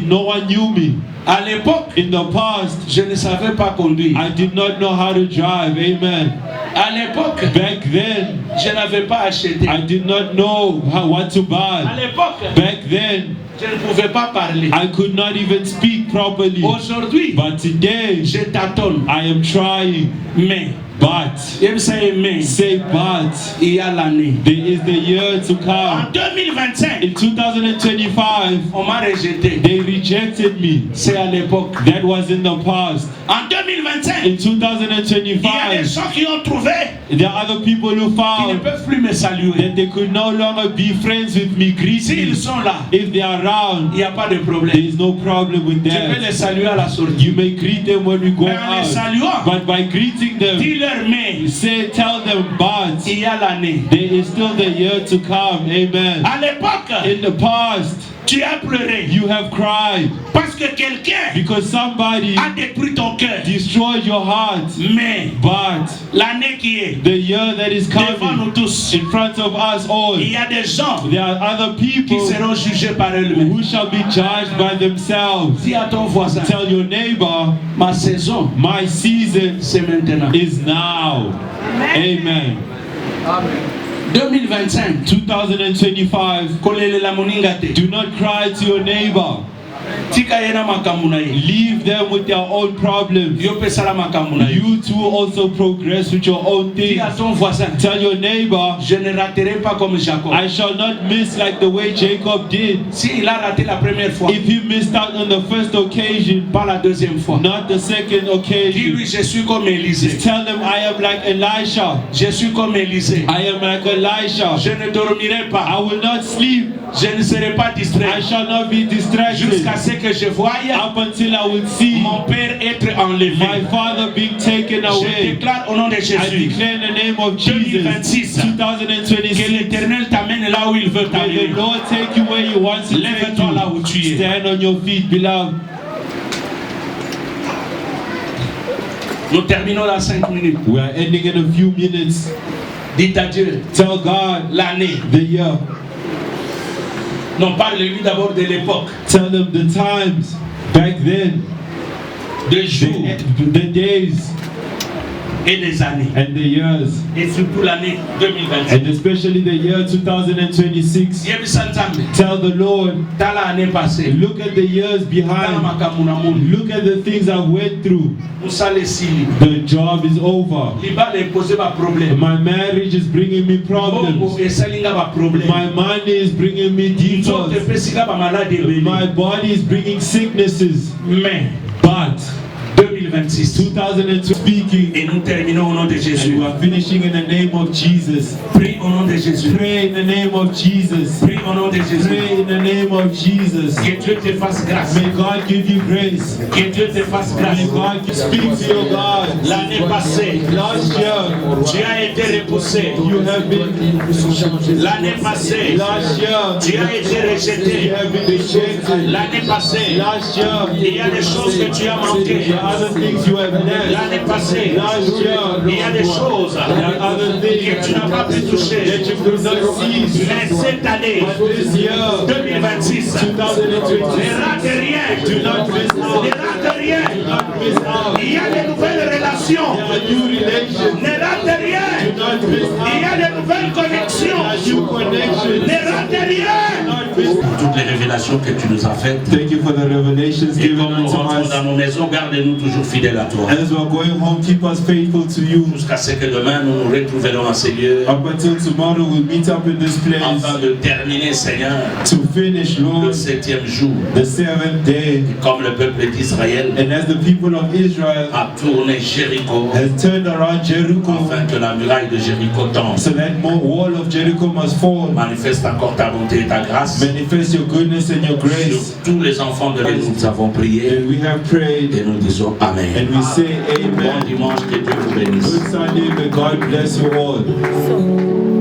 no one knew me. À l'époque, In the past, je ne savais pas conduire. I did not know how to drive. Amen. À l'époque, Back then, je n'avais pas acheté. I did not know what to À buy. l'époque, Back then, je ne pouvais pas parler. I could not even speak properly. Aujourd'hui, But today, je tâtonne. I am trying. Mais, But, il y a ça aimé. say but. Il y a l'année. There is the year to En come. 2025, In 2025, on m'a rejeté. they rejected me. C'est à l'époque. That was in the past. En 2025, In il y a des 2025, gens qui ont trouvé there are other people who qui ne found peuvent plus me saluer. that they could no longer be friends with me, greet S'ils me. sont là, If they are around, il n'y a pas de there problème. is no problem with Je vais les that. saluer à la sortie. You may greet them when we go Mais en les out. saluant, But by greeting them, dis-leur, mais tell them, but il y a l'année. there is still the year to come. Amen. À l'époque, In the past, tu as pleuré you have cried parce que quelqu'un because somebody a détruit ton cœur. destroyed your heart. Mais But l'année qui est the year that is devant nous coming tous, in front of us all, il y a des gens there are other qui people seront jugés par eux-mêmes. who shall be judged by themselves. Dis à ton voisin, Tell your neighbor, ma saison, my season c'est maintenant. is now. Amen. 2025, 2025, kolele la moningate. do not cry to your neighbor. Tika yena makambu na ye. Leave them with their own problems. Yo pe sala makambu na ye. You too also progress with your own Dis things. à ton voisin, Tell your neighbor, je ne raterai pas comme Jacob. I shall not miss like the way Jacob did. Si il a raté la première fois, If he missed out on the first occasion, pas la deuxième fois. not the second occasion. Dis-lui, je suis comme Élisée. Tell them I am like Elisha. Je suis comme Élisée. I am like Elisha. Je ne dormirai pas. I will not sleep. Je ne serai pas I distrait. shall not be distracted Jusqu'à ce que je voie up until I will see mon Père et être enlevé. My father being taken Je away. déclare au nom de I Jésus declare in the name of Jesus, 2026, que 2026, l'Éternel t'amène là où il veut may t'amener. the Lord take you where He wants to take Lève-toi là où tu you. es. Stand on your feet, beloved. Nous terminons dans 5 minutes. We are ending in a few minutes. Dites à Dieu Tell God l'année. the year. Non, parle-lui d'abord de l'époque, Tell them the times back then, des jours the days et des années. and the years, Et surtout l'année 2026. and especially the year 2026. Tell the Lord, Dans l'année passée, look at the years dans behind. Makamunamun, Look at the things I went through. nous allons ici. The job is over. Liba est posé ma problème. My marriage is bringing me Bongo problems. et salinga ma problème. My money is bringing me Nous te detours. pesika ba malade belé. My body is bringing sicknesses. Mais But 2026. 2002 speaking, Et nous terminons au nom de and Jésus. we are finishing in the name of Jesus. Prie au nom de Jésus. Pray in the name of Jesus. Prie au nom de Jésus. Pray in the name of Jesus. Que Dieu te fasse grâce. May God give you grace. Que Dieu te fasse grâce. May God speak to your God. L'année passée, Last year, tu as été repoussé. you have been L'année passée, last year, tu as été you rejeté. have been rejected. L'année passée, Last year, il y a des choses que tu as manquées. there are other things you have left. L'année passée, Last year, il y a des choses there are other que things tu n'as pas pu toucher. that you could not see. Mais cette année, But this year, 2026, ne 2026, rate rien. do not miss Ne out. rate rien. Do not miss out. Il y a de nouvelles relations. There are new relations. Ne rate rien. Do not miss Il y out. a de nouvelles There connexions. are new connections. Ne rate rien. Do not miss out. Toutes les révélations que tu nous as faites. Thank you for the revelations Et given comme nous unto rentrons us. dans nos maisons, garde-nous toujours fidèles à toi. As we are going home, keep us faithful to you. Jusqu'à ce que demain nous nous retrouverons à ces lieux. Up until tomorrow, we'll meet up in this place Afin de terminer, Seigneur, to finish, le Lord, 7e jour. the 7th day. Comme le peuple d'Israël And as the people of Israel a tourné Jéricho, has turned around Jericho, afin que la muraille de Jéricho tombe. so that wall of Jericho must fall. Manifeste encore ta bonté et ta grâce. Manifest your goodness and your grace. Sur tous les enfants de l'Église, nous avons prié And we have prayed et nous disons Amen. and we say Bon amen. dimanche, que Dieu vous bénisse. Good Sunday, may God bless you all.